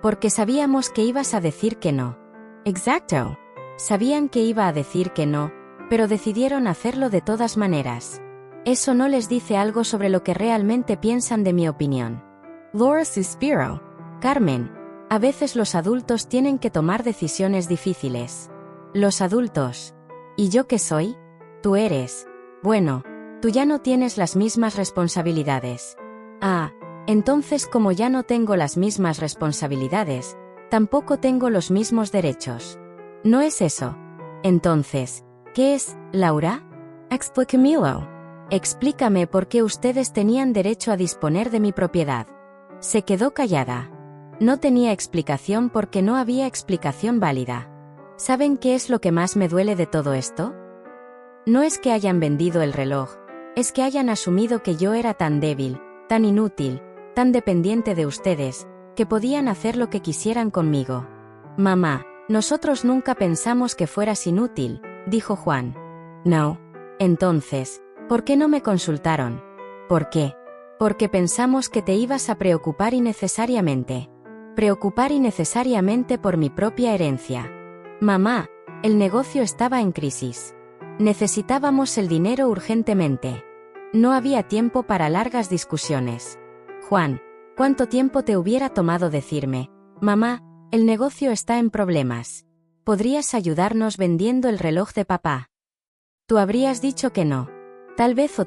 Speaker 1: «Porque sabíamos que ibas a decir que no». «Exacto. Sabían que iba a decir que no, pero decidieron hacerlo de todas maneras. Eso no les dice algo sobre lo que realmente piensan de mi opinión». Laura suspiró. «Carmen, a veces los adultos tienen que tomar decisiones difíciles». «Los adultos. ¿Y yo qué soy?» «Tú eres. Bueno, tú ya no tienes las mismas responsabilidades». «Ah, Entonces, como ya no tengo las mismas responsabilidades, tampoco tengo los mismos derechos. ¿No es eso? Entonces, ¿qué es, Laura? Explícamelo. Explícame por qué ustedes tenían derecho a disponer de mi propiedad. Se quedó callada. No tenía explicación porque no había explicación válida. ¿Saben qué es lo que más me duele de todo esto? No es que hayan vendido el reloj, es que hayan asumido que yo era tan débil, tan inútil, tan dependiente de ustedes, que podían hacer lo que quisieran conmigo. Mamá, nosotros nunca pensamos que fueras inútil, dijo Juan. No. Entonces, ¿por qué no me consultaron? ¿Por qué? Porque pensamos que te ibas a preocupar innecesariamente. Preocupar innecesariamente por mi propia herencia. Mamá, el negocio estaba en crisis. Necesitábamos el dinero urgentemente. No había tiempo para largas discusiones. Juan, ¿cuánto tiempo te hubiera tomado decirme, mamá, el negocio está en problemas? ¿Podrías ayudarnos vendiendo el reloj de papá? Tú habrías dicho que no. Tal vez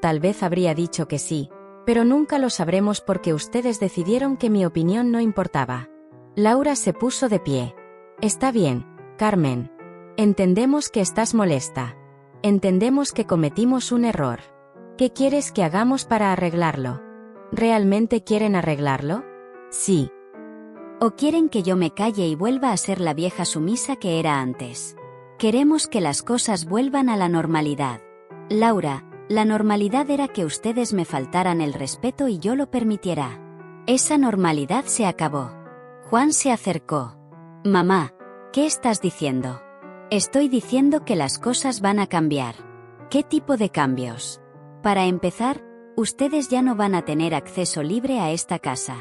Speaker 1: habría dicho que sí, pero nunca lo sabremos porque ustedes decidieron que mi opinión no importaba. Laura se puso de pie. Está bien, Carmen. Entendemos que estás molesta. Entendemos que cometimos un error. ¿Qué quieres que hagamos para arreglarlo? ¿Realmente quieren arreglarlo? Sí.
Speaker 2: ¿O quieren que yo me calle y vuelva a ser la vieja sumisa que era antes? Queremos que las cosas vuelvan a la normalidad. Laura, la normalidad era que ustedes me faltaran el respeto y yo lo permitiera. Esa normalidad se acabó. Juan se acercó. Mamá, ¿qué estás diciendo? Estoy diciendo que las cosas van a cambiar. ¿Qué tipo de cambios? Para empezar, ustedes ya no van a tener acceso libre a esta casa.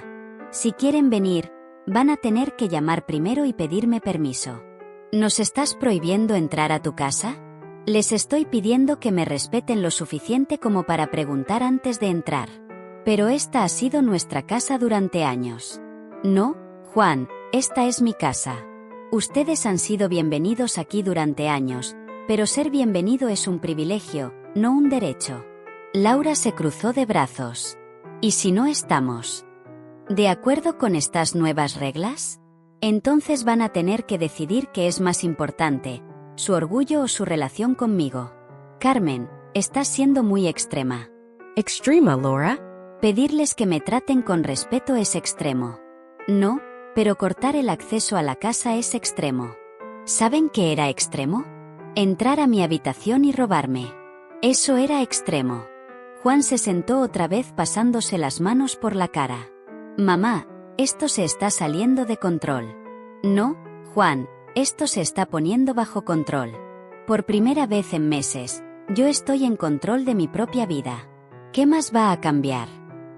Speaker 2: Si quieren venir, van a tener que llamar primero y pedirme permiso. ¿Nos estás prohibiendo entrar a tu casa? Les estoy pidiendo que me respeten lo suficiente como para preguntar antes de entrar. Pero esta ha sido nuestra casa durante años. No, Juan, esta es mi casa. Ustedes han sido bienvenidos aquí durante años, pero ser bienvenido es un privilegio, no un derecho. Laura se cruzó de brazos. ¿Y si no estamos de acuerdo con estas nuevas reglas? Entonces van a tener que decidir qué es más importante, su orgullo o su relación conmigo. Carmen, estás siendo muy extrema.
Speaker 1: ¿Extrema, Laura?
Speaker 2: Pedirles que me traten con respeto es extremo. No, pero cortar el acceso a la casa es extremo. ¿Saben qué era extremo? Entrar a mi habitación y robarme. Eso era extremo. Juan se sentó otra vez pasándose las manos por la cara. Mamá, esto se está saliendo de control. No, Juan, esto se está poniendo bajo control. Por primera vez en meses, yo estoy en control de mi propia vida. ¿Qué más va a cambiar?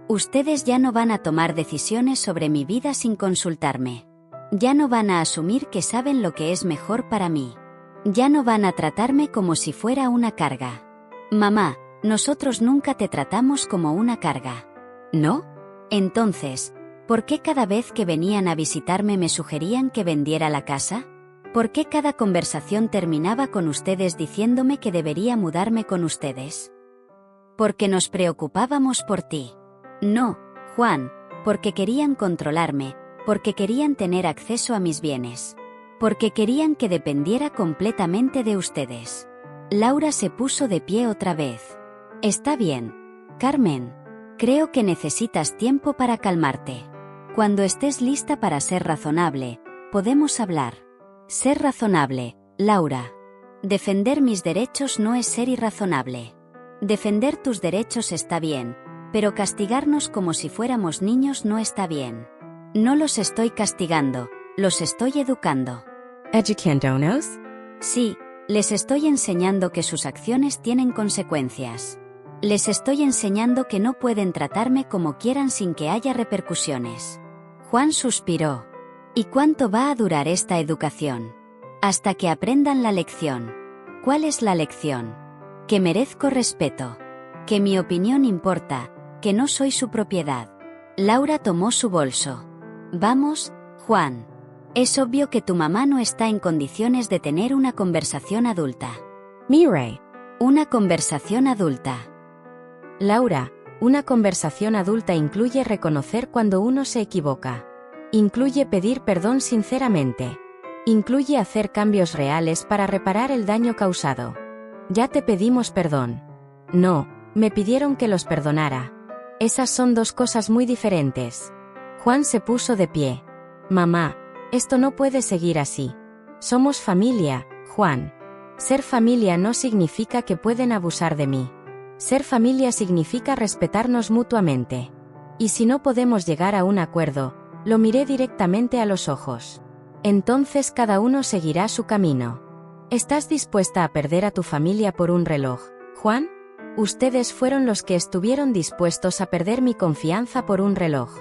Speaker 2: Ustedes ya no van a tomar decisiones sobre mi vida sin consultarme. Ya no van a asumir que saben lo que es mejor para mí. Ya no van a tratarme como si fuera una carga. Mamá, nosotros nunca te tratamos como una carga. ¿No? Entonces, ¿por qué cada vez que venían a visitarme me sugerían que vendiera la casa? ¿Por qué cada conversación terminaba con ustedes diciéndome que debería mudarme con ustedes? Porque nos preocupábamos por ti. No, Juan, porque querían controlarme, porque querían tener acceso a mis bienes. Porque querían que dependiera completamente de ustedes. Laura se puso de pie otra vez. Está bien, Carmen. Creo que necesitas tiempo para calmarte. Cuando estés lista para ser razonable, podemos hablar. Ser razonable, Laura. Defender mis derechos no es ser irrazonable. Defender tus derechos está bien, pero castigarnos como si fuéramos niños no está bien. No los estoy castigando, los estoy educando.
Speaker 1: ¿Educándonos?
Speaker 2: Sí, les estoy enseñando que sus acciones tienen consecuencias. Les estoy enseñando que no pueden tratarme como quieran sin que haya repercusiones. Juan suspiró. ¿Y cuánto va a durar esta educación? Hasta que aprendan la lección. ¿Cuál es la lección? Que merezco respeto. Que mi opinión importa, que no soy su propiedad. Laura tomó su bolso. Vamos, Juan. Es obvio que tu mamá no está en condiciones de tener una conversación adulta.
Speaker 1: Mire.
Speaker 2: Una conversación adulta.
Speaker 1: Laura, Una conversación adulta incluye reconocer cuando uno se equivoca. Incluye pedir perdón sinceramente. Incluye hacer cambios reales para reparar el daño causado. Ya te pedimos perdón. No, me pidieron que los perdonara. Esas son dos cosas muy diferentes. Juan se puso de pie. Mamá, esto no puede seguir así. Somos familia, Juan. Ser familia no significa que pueden abusar de mí. Ser familia significa respetarnos mutuamente. Y si no podemos llegar a un acuerdo, lo miré directamente a los ojos. Entonces cada uno seguirá su camino. ¿Estás dispuesta a perder a tu familia por un reloj, Juan? Ustedes fueron los que estuvieron dispuestos a perder mi confianza por un reloj.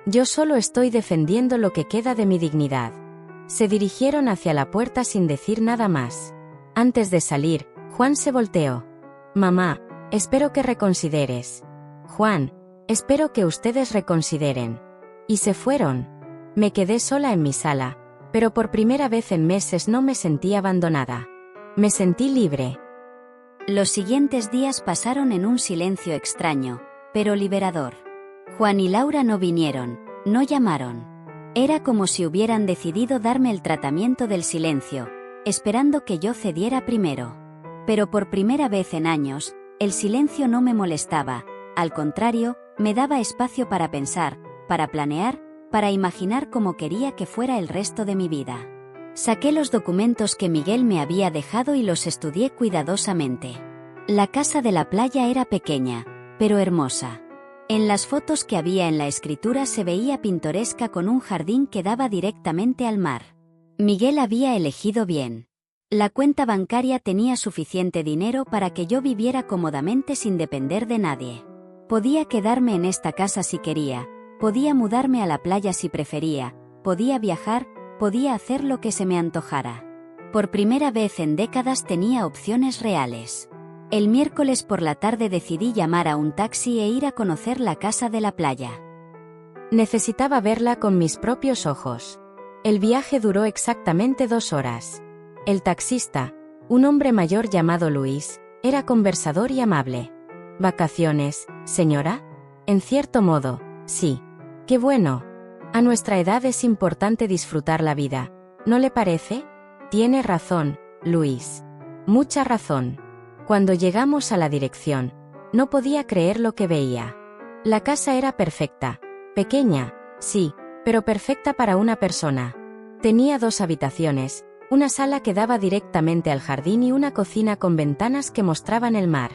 Speaker 1: Yo solo estoy defendiendo lo que queda de mi dignidad. Se dirigieron hacia la puerta sin decir nada más. Antes de salir, Juan se volteó. Mamá, espero que reconsideres. Juan, espero que ustedes reconsideren. Y se fueron. Me quedé sola en mi sala, pero por primera vez en meses no me sentí abandonada. Me sentí libre.
Speaker 2: Los siguientes días pasaron en un silencio extraño, pero liberador. Juan y Laura no vinieron, no llamaron. Era como si hubieran decidido darme el tratamiento del silencio, esperando que yo cediera primero. Pero por primera vez en años, el silencio no me molestaba, al contrario, me daba espacio para pensar, para planear, para imaginar cómo quería que fuera el resto de mi vida. Saqué los documentos que Miguel me había dejado y los estudié cuidadosamente. La casa de la playa era pequeña, pero hermosa. En las fotos que había en la escritura se veía pintoresca con un jardín que daba directamente al mar. Miguel había elegido bien. La cuenta bancaria tenía suficiente dinero para que yo viviera cómodamente sin depender de nadie. Podía quedarme en esta casa si quería, podía mudarme a la playa si prefería, podía viajar, podía hacer lo que se me antojara. Por primera vez en décadas tenía opciones reales. El miércoles por la tarde decidí llamar a un taxi e ir a conocer la casa de la playa.
Speaker 1: Necesitaba verla con mis propios ojos. El viaje duró exactamente 2 horas. El taxista, un hombre mayor llamado Luis, era conversador y amable. ¿Vacaciones, señora? En cierto modo, sí. ¡Qué bueno! A nuestra edad es importante disfrutar la vida, ¿no le parece? Tiene razón, Luis. Mucha razón. Cuando llegamos a la dirección, no podía creer lo que veía. La casa era perfecta. Pequeña, sí, pero perfecta para una persona. Tenía 2 habitaciones, una sala que daba directamente al jardín y una cocina con ventanas que mostraban el mar.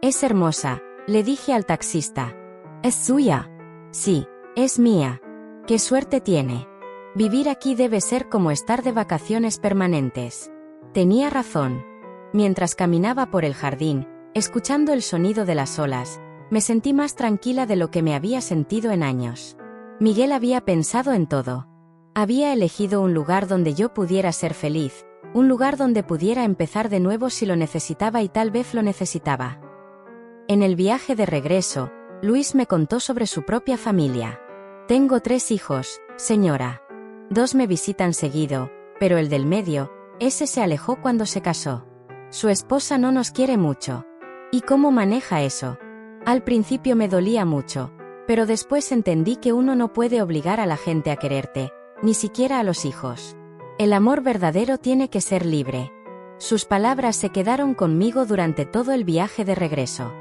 Speaker 1: Es hermosa, le dije al taxista. ¿Es suya? Sí, es mía. ¡Qué suerte tiene! Vivir aquí debe ser como estar de vacaciones permanentes. Tenía razón. Mientras caminaba por el jardín, escuchando el sonido de las olas, me sentí más tranquila de lo que me había sentido en años. Miguel había pensado en todo. Había elegido un lugar donde yo pudiera ser feliz, un lugar donde pudiera empezar de nuevo si lo necesitaba y tal vez lo necesitaba. En el viaje de regreso, Luis me contó sobre su propia familia. Tengo 3 hijos, señora. 2 me visitan seguido, pero el del medio, ese se alejó cuando se casó. Su esposa no nos quiere mucho. ¿Y cómo maneja eso? Al principio me dolía mucho, pero después entendí que uno no puede obligar a la gente a quererte, ni siquiera a los hijos. El amor verdadero tiene que ser libre. Sus palabras se quedaron conmigo durante todo el viaje de regreso.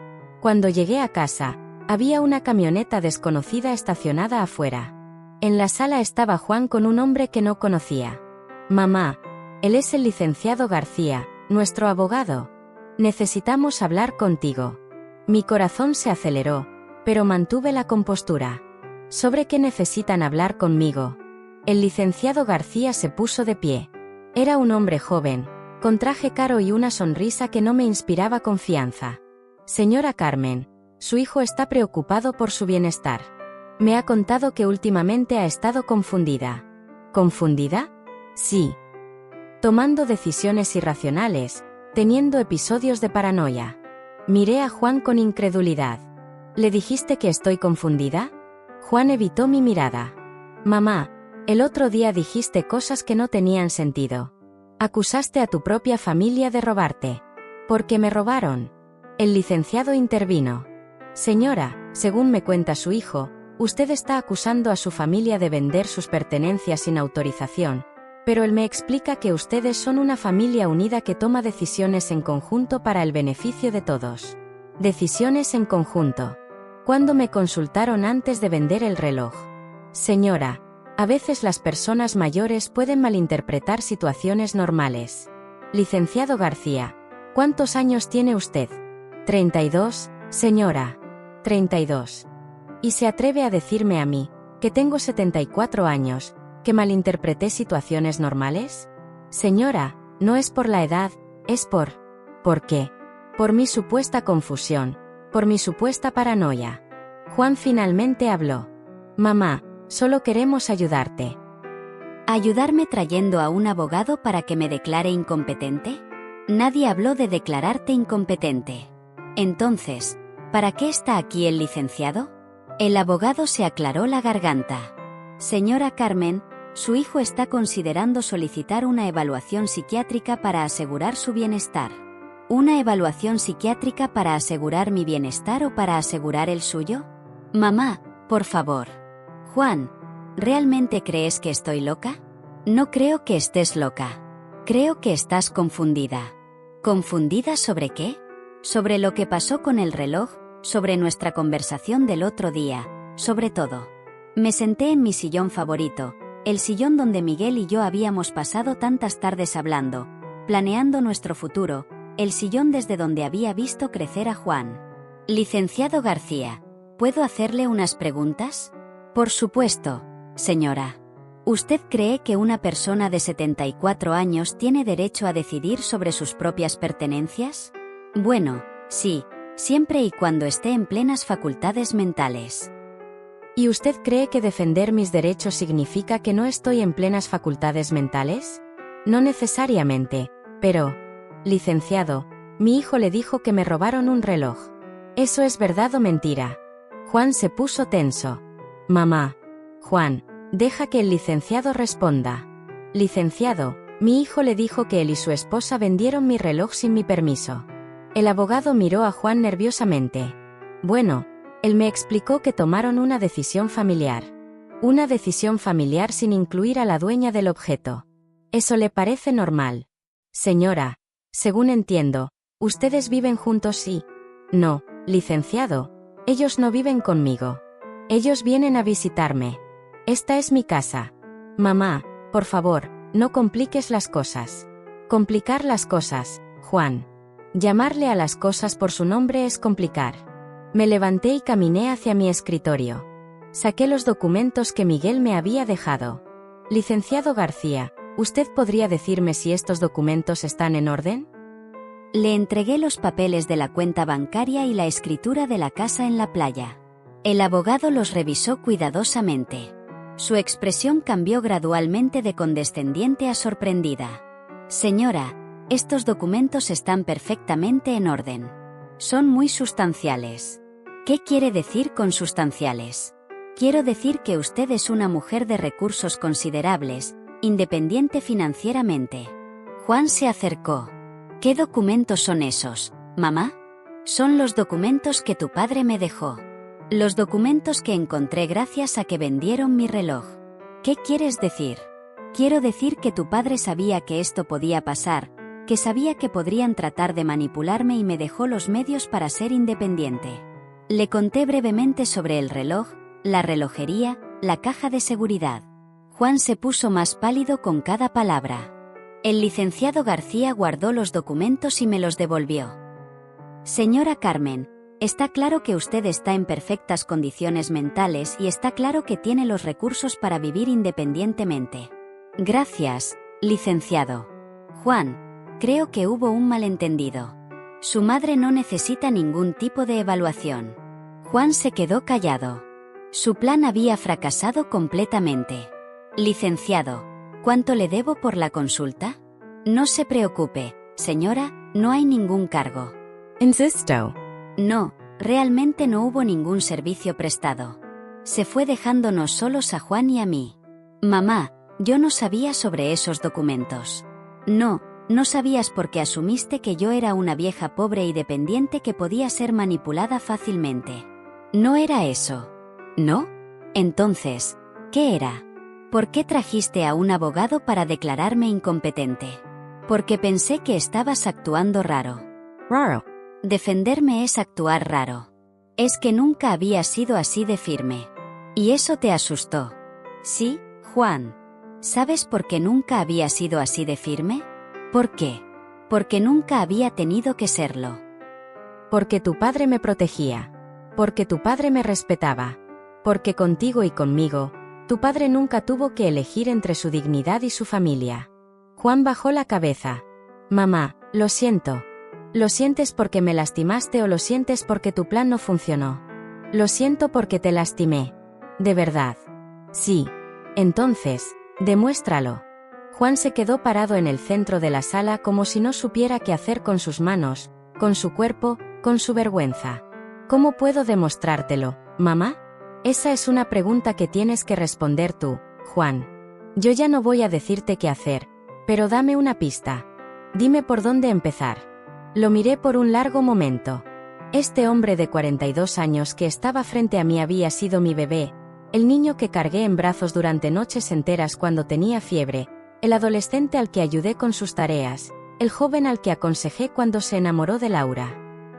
Speaker 1: Cuando llegué a casa, había una camioneta desconocida estacionada afuera. En la sala estaba Juan con un hombre que no conocía. Mamá, él es el licenciado García, nuestro abogado. Necesitamos hablar contigo. Mi corazón se aceleró, pero mantuve la compostura. ¿Sobre qué necesitan hablar conmigo? El licenciado García se puso de pie. Era un hombre joven, con traje caro y una sonrisa que no me inspiraba confianza. Señora Carmen, su hijo está preocupado por su bienestar. Me ha contado que últimamente ha estado confundida. ¿Confundida? Sí. Tomando decisiones irracionales, teniendo episodios de paranoia. Miré a Juan con incredulidad. ¿Le dijiste que estoy confundida? Juan evitó mi mirada. Mamá, el otro día dijiste cosas que no tenían sentido. Acusaste a tu propia familia de robarte. ¿Por qué me robaron? El licenciado intervino. Señora, Según me cuenta su hijo, usted está acusando a su familia de vender sus pertenencias sin autorización, pero él me explica que ustedes son una familia unida que toma decisiones en conjunto para el beneficio de todos. Decisiones en conjunto. ¿Cuándo me consultaron antes de vender el reloj? Señora, a veces las personas mayores pueden malinterpretar situaciones normales. Licenciado García, ¿cuántos años tiene usted? 32, señora. 32. ¿Y se atreve a decirme a mí, que tengo 74 años, que malinterpreté situaciones normales? Señora, no es por la edad, es ¿por qué? Por mi supuesta confusión, por mi supuesta paranoia. Juan finalmente habló. Mamá, solo queremos ayudarte.
Speaker 2: ¿Ayudarme trayendo a un abogado para que me declare incompetente? Nadie habló de declararte incompetente. Entonces, ¿para qué está aquí el licenciado? El abogado se aclaró la garganta. Señora Carmen, su hijo está considerando solicitar una evaluación psiquiátrica para asegurar su bienestar. ¿Una evaluación psiquiátrica para asegurar mi bienestar o para asegurar el suyo? Mamá, por favor. Juan, ¿realmente crees que estoy loca? No creo que estés loca. Creo que estás confundida. ¿Confundida sobre qué? Sobre lo que pasó con el reloj, sobre nuestra conversación del otro día, sobre todo. Me senté en mi sillón favorito, el sillón donde Miguel y yo habíamos pasado tantas tardes hablando, planeando nuestro futuro, el sillón desde donde había visto crecer a Juan. Licenciado García, ¿puedo hacerle unas preguntas? Por supuesto, señora. ¿Usted cree que una persona de 74 años tiene derecho a decidir sobre sus propias pertenencias? Bueno, sí, siempre y cuando esté en plenas facultades mentales.
Speaker 1: ¿Y usted cree que defender mis derechos significa que no estoy en plenas facultades mentales? No necesariamente, pero... Licenciado, mi hijo le dijo que me robaron un reloj. ¿Eso es verdad o mentira? Juan se puso tenso. Mamá. Juan, deja que el licenciado responda. Licenciado, mi hijo le dijo que él y su esposa vendieron mi reloj sin mi permiso. El abogado miró a Juan nerviosamente. Bueno, él me explicó que tomaron una decisión familiar. Una decisión familiar sin incluir a la dueña del objeto. ¿Eso le parece normal? Señora, según entiendo, ustedes viven juntos y... No, licenciado, ellos no viven conmigo. Ellos vienen a visitarme. Esta es mi casa. Mamá, por favor, no compliques las cosas. Complicar las cosas, Juan. Llamarle a las cosas por su nombre es complicar. Me levanté y caminé hacia mi escritorio. Saqué los documentos que Miguel me había dejado. Licenciado García, ¿usted podría decirme si estos documentos están en orden?
Speaker 2: Le entregué los papeles de la cuenta bancaria y la escritura de la casa en la playa. El abogado los revisó cuidadosamente. Su expresión cambió gradualmente de condescendiente a sorprendida. Señora, estos documentos están perfectamente en orden. Son muy sustanciales. ¿Qué quiere decir con sustanciales? Quiero decir que usted es una mujer de recursos considerables, independiente financieramente. Juan se acercó. ¿Qué documentos son esos, mamá? Son los documentos que tu padre me dejó. Los documentos que encontré gracias a que vendieron mi reloj. ¿Qué quieres decir? Quiero decir que tu padre sabía que esto podía pasar, que sabía que podrían tratar de manipularme y me dejó los medios para ser independiente. Le conté brevemente sobre el reloj, la relojería, la caja de seguridad. Juan se puso más pálido con cada palabra. El licenciado García guardó los documentos y me los devolvió. Señora Carmen, está claro que usted está en perfectas condiciones mentales y está claro que tiene los recursos para vivir independientemente. Gracias, licenciado. Juan, creo que hubo un malentendido. Su madre no necesita ningún tipo de evaluación. Juan se quedó callado. Su plan había fracasado completamente. Licenciado, ¿cuánto le debo por la consulta? No se preocupe, señora, no hay ningún cargo.
Speaker 1: Insisto.
Speaker 2: No, realmente no hubo ningún servicio prestado. Se fue dejándonos solos a Juan y a mí. Mamá, yo no sabía sobre esos documentos. No, no sabías porque asumiste que yo era una vieja pobre y dependiente que podía ser manipulada fácilmente. No era eso. ¿No? Entonces, ¿qué era? ¿Por qué trajiste a un abogado para declararme incompetente? Porque pensé que estabas actuando raro.
Speaker 1: Raro.
Speaker 2: Defenderme es actuar raro. Es que nunca había sido así de firme. Y eso te asustó. ¿Sí, Juan? ¿Sabes por qué nunca había sido así de firme? ¿Por qué? Porque nunca había tenido que serlo.
Speaker 1: Porque tu padre me protegía. Porque tu padre me respetaba. Porque contigo y conmigo, tu padre nunca tuvo que elegir entre su dignidad y su familia. Juan bajó la cabeza. Mamá, lo siento. ¿Lo sientes porque me lastimaste o lo sientes porque tu plan no funcionó? Lo siento porque te lastimé. ¿De verdad? Sí. Entonces, demuéstralo. Juan se quedó parado en el centro de la sala como si no supiera qué hacer con sus manos, con su cuerpo, con su vergüenza. ¿Cómo puedo demostrártelo, mamá? Esa es una pregunta que tienes que responder tú, Juan. Yo ya no voy a decirte qué hacer, pero dame una pista. Dime por dónde empezar. Lo miré por un largo momento. Este hombre de 42 años que estaba frente a mí había sido mi bebé, el niño que cargué en brazos durante noches enteras cuando tenía fiebre, el adolescente al que ayudé con sus tareas, el joven al que aconsejé cuando se enamoró de Laura.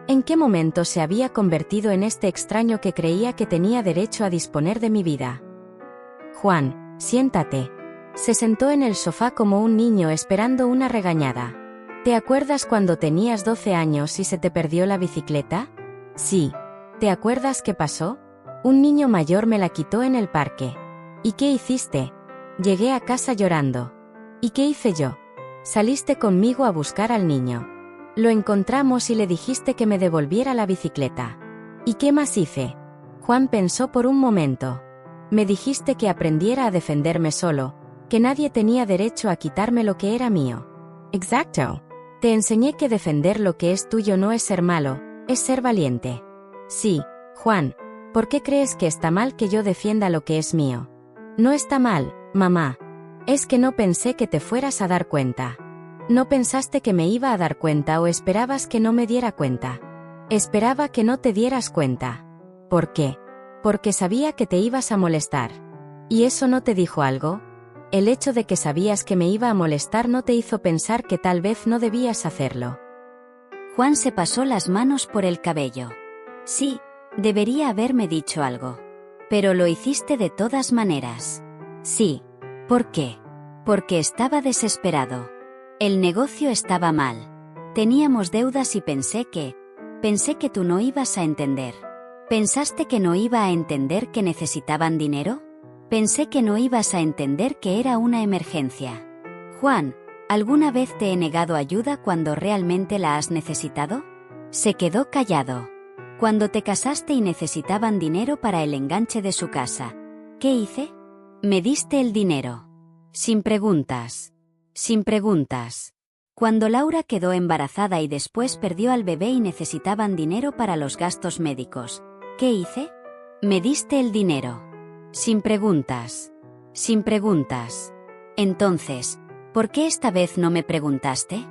Speaker 1: ¿En qué momento se había convertido en este extraño que creía que tenía derecho a disponer de mi vida? Juan, siéntate. Se sentó en el sofá como un niño esperando una regañada. ¿Te acuerdas cuando tenías 12 años y se te perdió la bicicleta? Sí. ¿Te acuerdas qué pasó? Un niño mayor me la quitó en el parque. ¿Y qué hiciste? Llegué a casa llorando. ¿Y qué hice yo? Saliste conmigo a buscar al niño. Lo encontramos y le dijiste que me devolviera la bicicleta. ¿Y qué más hice? Juan pensó por un momento. Me dijiste que aprendiera a defenderme solo, que nadie tenía derecho a quitarme lo que era mío. Exacto. Te enseñé que defender lo que es tuyo no es ser malo, es ser valiente. Sí, Juan, ¿por qué crees que está mal que yo defienda lo que es mío? No está mal, mamá. Es que no pensé que te fueras a dar cuenta. ¿No pensaste que me iba a dar cuenta o esperabas que no me diera cuenta? Esperaba que no te dieras cuenta. ¿Por qué? Porque sabía que te ibas a molestar. ¿Y eso no te dijo algo? El hecho de que sabías que me iba a molestar no te hizo pensar que tal vez no debías hacerlo.
Speaker 2: Juan se pasó las manos por el cabello. Sí, debería haberme dicho algo. Pero lo hiciste de todas maneras. Sí. ¿Por qué? Porque estaba desesperado. El negocio estaba mal. Teníamos deudas y pensé que tú no ibas a entender. ¿Pensaste que no iba a entender que necesitaban dinero? Pensé que no ibas a entender que era una emergencia. Juan, ¿alguna vez te he negado ayuda cuando realmente la has necesitado? Se quedó callado. Cuando te casaste y necesitaban dinero para el enganche de su casa, ¿qué hice? Me diste el dinero. Sin preguntas. Sin preguntas. Cuando Laura quedó embarazada y después perdió al bebé y necesitaban dinero para los gastos médicos, ¿qué hice? Me diste el dinero. Sin preguntas. Sin preguntas. Entonces, ¿por qué esta vez no me preguntaste?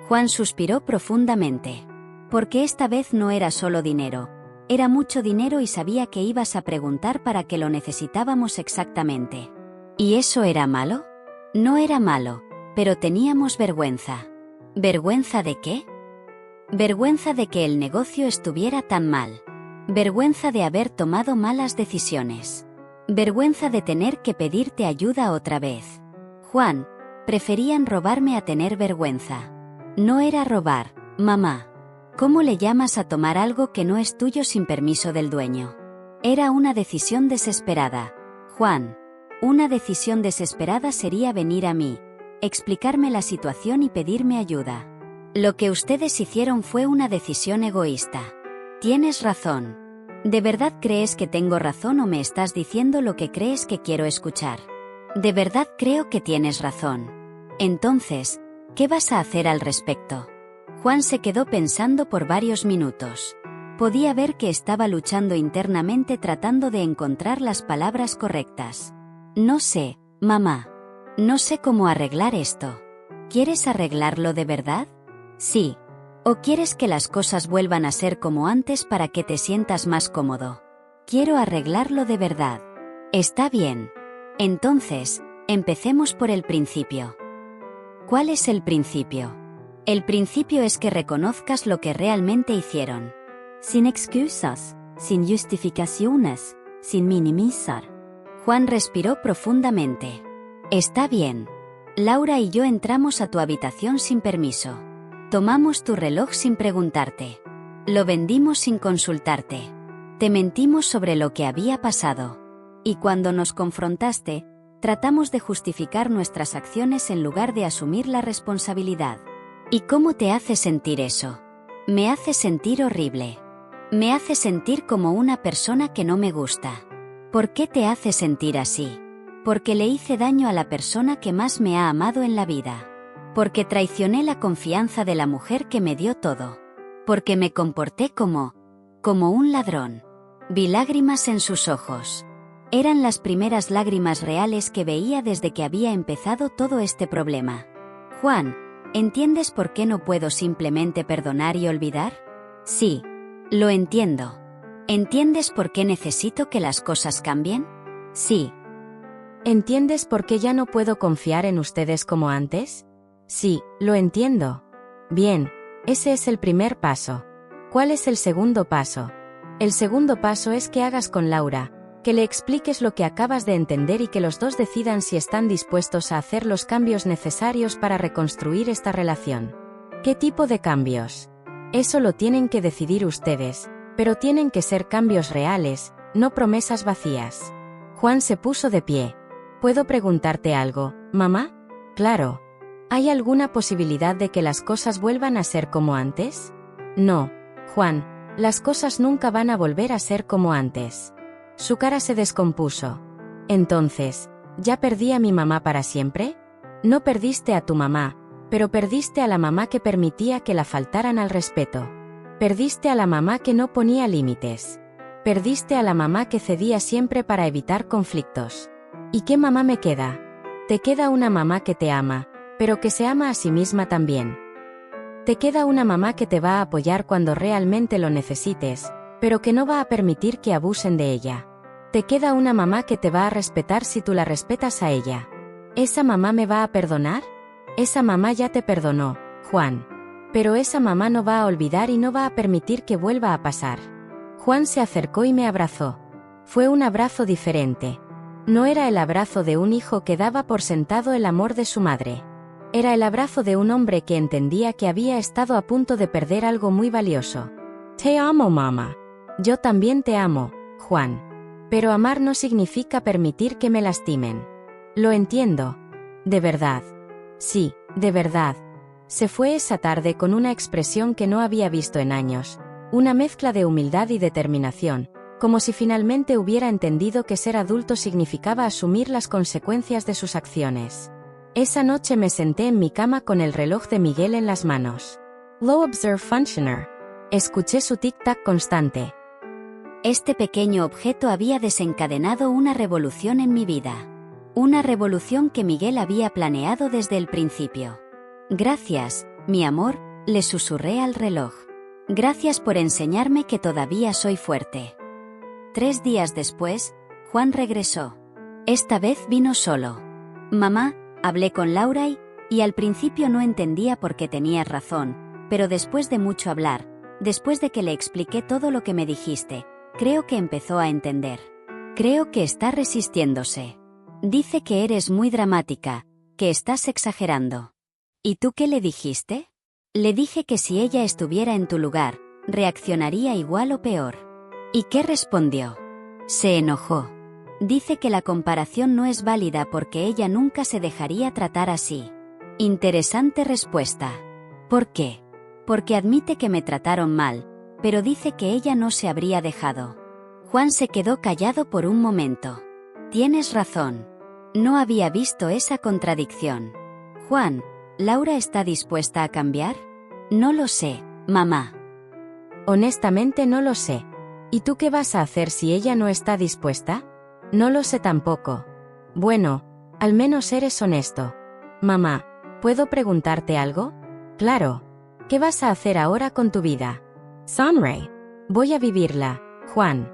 Speaker 2: Juan suspiró profundamente. Porque esta vez no era solo dinero. Era mucho dinero y sabía que ibas a preguntar para qué lo necesitábamos exactamente. ¿Y eso era malo? No era malo, pero teníamos vergüenza. ¿Vergüenza de qué? Vergüenza de que el negocio estuviera tan mal. Vergüenza de haber tomado malas decisiones. Vergüenza de tener que pedirte ayuda otra vez. Juan, preferían robarme a tener vergüenza. No era robar, mamá. ¿Cómo le llamas a tomar algo que no es tuyo sin permiso del dueño? Era una decisión desesperada, Juan. Una decisión desesperada sería venir a mí, explicarme la situación y pedirme ayuda. Lo que ustedes hicieron fue una decisión egoísta. Tienes razón. ¿De verdad crees que tengo razón o me estás diciendo lo que crees que quiero escuchar? De verdad creo que tienes razón. Entonces, ¿qué vas a hacer al respecto? Juan se quedó pensando por varios minutos. Podía ver que estaba luchando internamente tratando de encontrar las palabras correctas. No sé, mamá. No sé cómo arreglar esto. ¿Quieres arreglarlo de verdad? Sí. ¿O quieres que las cosas vuelvan a ser como antes para que te sientas más cómodo? Quiero arreglarlo de verdad. Está bien. Entonces, empecemos por el principio. ¿Cuál es el principio? El principio es que reconozcas lo que realmente hicieron. Sin excusas, sin justificaciones, sin minimizar. Juan respiró profundamente. Está bien. Laura y yo entramos a tu habitación sin permiso. Tomamos tu reloj sin preguntarte. Lo vendimos sin consultarte. Te mentimos sobre lo que había pasado. Y cuando nos confrontaste, tratamos de justificar nuestras acciones en lugar de asumir la responsabilidad. ¿Y cómo te hace sentir eso? Me hace sentir horrible. Me hace sentir como una persona que no me gusta. ¿Por qué te hace sentir así? Porque le hice daño a la persona que más me ha amado en la vida. Porque traicioné la confianza de la mujer que me dio todo. Porque me comporté como un ladrón. Vi lágrimas en sus ojos. Eran las primeras lágrimas reales que veía desde que había empezado todo este problema. Juan, ¿entiendes por qué no puedo simplemente perdonar y olvidar? Sí, lo entiendo. ¿Entiendes por qué necesito que las cosas cambien? Sí.
Speaker 1: ¿Entiendes por qué ya no puedo confiar en ustedes como antes? Sí, lo entiendo. Bien, ese es el primer paso. ¿Cuál es el segundo paso? El segundo paso es que hagas con Laura, que le expliques lo que acabas de entender y que los dos decidan si están dispuestos a hacer los cambios necesarios para reconstruir esta relación. ¿Qué tipo de cambios? Eso lo tienen que decidir ustedes, pero tienen que ser cambios reales, no promesas vacías. Juan se puso de pie. ¿Puedo preguntarte algo, mamá? Claro. ¿Hay alguna posibilidad de que las cosas vuelvan a ser como antes? No, Juan, las cosas nunca van a volver a ser como antes. Su cara se descompuso. Entonces, ¿ya perdí a mi mamá para siempre? No perdiste a tu mamá, pero perdiste a la mamá que permitía que la faltaran al respeto. Perdiste a la mamá que no ponía límites. Perdiste a la mamá que cedía siempre para evitar conflictos. ¿Y qué mamá me queda? Te queda una mamá que te ama, pero que se ama a sí misma también. Te queda una mamá que te va a apoyar cuando realmente lo necesites, pero que no va a permitir que abusen de ella. Te queda una mamá que te va a respetar si tú la respetas a ella. ¿Esa mamá me va a perdonar? Esa mamá ya te perdonó, Juan. Pero esa mamá no va a olvidar y no va a permitir que vuelva a pasar. Juan se acercó y me abrazó. Fue un abrazo diferente. No era el abrazo de un hijo que daba por sentado el amor de su madre. Era el abrazo de un hombre que entendía que había estado a punto de perder algo muy valioso. Te amo, mamá. Yo también te amo, Juan. Pero amar no significa permitir que me lastimen. Lo entiendo. De verdad. Sí, de verdad. Se fue esa tarde con una expresión que no había visto en años, una mezcla de humildad y determinación, como si finalmente hubiera entendido que ser adulto significaba asumir las consecuencias de sus acciones. Esa noche me senté en mi cama con el reloj de Miguel en las manos. Low Observe Functioner. Escuché su tic-tac constante.
Speaker 2: Este pequeño objeto había desencadenado una revolución en mi vida. Una revolución que Miguel había planeado desde el principio. Gracias, mi amor, le susurré al reloj. Gracias por enseñarme que todavía soy fuerte. 3 días después, Juan regresó. Esta vez vino solo. Mamá, hablé con Laura y al principio no entendía por qué tenías razón, pero después de mucho hablar, después de que le expliqué todo lo que me dijiste, creo que empezó a entender. Creo que está resistiéndose. Dice que eres muy dramática, que estás exagerando. ¿Y tú qué le dijiste? Le dije que si ella estuviera en tu lugar, reaccionaría igual o peor. ¿Y qué respondió? Se enojó. Dice que la comparación no es válida porque ella nunca se dejaría tratar así. Interesante respuesta. ¿Por qué? Porque admite que me trataron mal, pero dice que ella no se habría dejado. Juan se quedó callado por un momento. Tienes razón. No había visto esa contradicción. Juan, ¿Laura está dispuesta a cambiar? No lo sé, mamá.
Speaker 1: Honestamente no lo sé. ¿Y tú qué vas a hacer si ella no está dispuesta? No lo sé tampoco. Bueno, al menos eres honesto. Mamá, ¿puedo preguntarte algo? Claro. ¿Qué vas a hacer ahora con tu vida? Sunray. Voy a vivirla, Juan.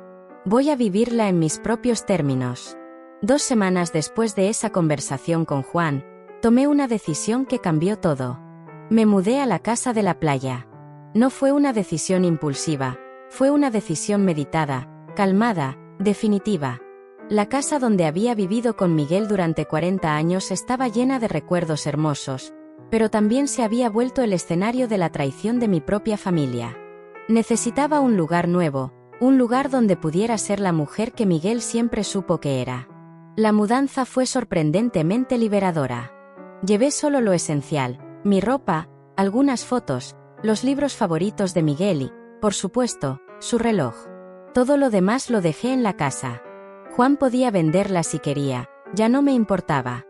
Speaker 1: Voy a vivirla en mis propios términos. 2 semanas después de esa conversación con Juan, tomé una decisión que cambió todo. Me mudé a la casa de la playa. No fue una decisión impulsiva, fue una decisión meditada, calmada, definitiva. La casa donde había vivido con Miguel durante 40 años estaba llena de recuerdos hermosos, pero también se había vuelto el escenario de la traición de mi propia familia. Necesitaba un lugar nuevo, un lugar donde pudiera ser la mujer que Miguel siempre supo que era. La mudanza fue sorprendentemente liberadora. Llevé solo lo esencial, mi ropa, algunas fotos, los libros favoritos de Miguel y, por supuesto, su reloj. Todo lo demás lo dejé en la casa. Juan podía venderla si quería, ya no me importaba.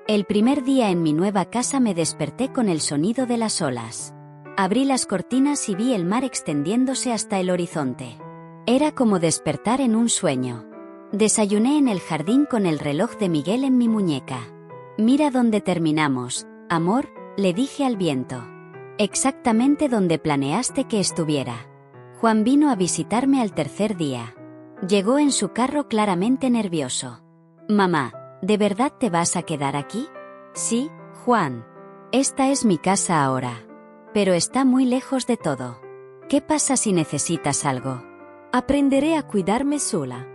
Speaker 2: El primer día en mi nueva casa me desperté con el sonido de las olas. Abrí las cortinas y vi el mar extendiéndose hasta el horizonte. Era como despertar en un sueño. Desayuné en el jardín con el reloj de Miguel en mi muñeca. Mira dónde terminamos, amor, le dije al viento. Exactamente donde planeaste que estuviera. Juan vino a visitarme al tercer día. Llegó en su carro claramente nervioso. Mamá, ¿de verdad te vas a quedar aquí? Sí, Juan. Esta es mi casa ahora. Pero está muy lejos de todo. ¿Qué pasa si necesitas algo? Aprenderé a cuidarme sola.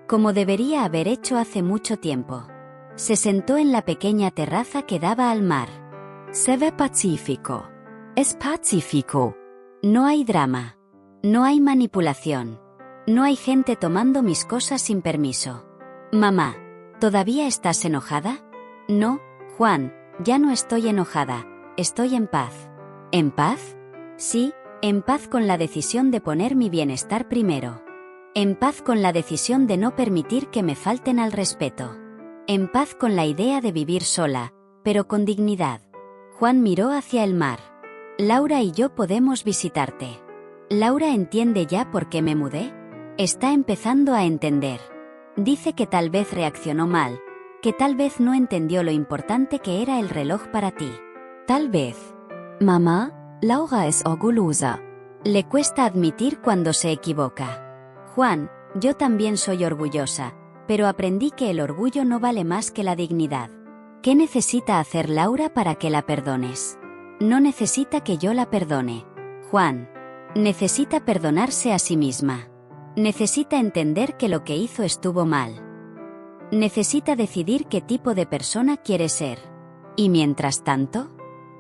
Speaker 2: Como debería haber hecho hace mucho tiempo. Se sentó en la pequeña terraza que daba al mar. Se ve pacífico. Es pacífico. No hay drama. No hay manipulación. No hay gente tomando mis cosas sin permiso. Mamá, ¿todavía estás enojada? No, Juan, ya no estoy enojada, estoy en paz. ¿En paz? Sí, en paz con la decisión de poner mi bienestar primero. En paz con la decisión de no permitir que me falten al respeto. En paz con la idea de vivir sola, pero con dignidad. Juan miró hacia el mar. Laura y yo podemos visitarte. ¿Laura entiende ya por qué me mudé? Está empezando a entender. Dice que tal vez reaccionó mal, que tal vez no entendió lo importante que era el reloj para ti. Tal vez. Mamá, Laura es orgullosa. Le cuesta admitir cuando se equivoca. Juan, yo también soy orgullosa, pero aprendí que el orgullo no vale más que la dignidad. ¿Qué necesita hacer Laura para que la perdones? No necesita que yo la perdone. Juan. Necesita perdonarse a sí misma. Necesita entender que lo que hizo estuvo mal. Necesita decidir qué tipo de persona quiere ser. ¿Y mientras tanto?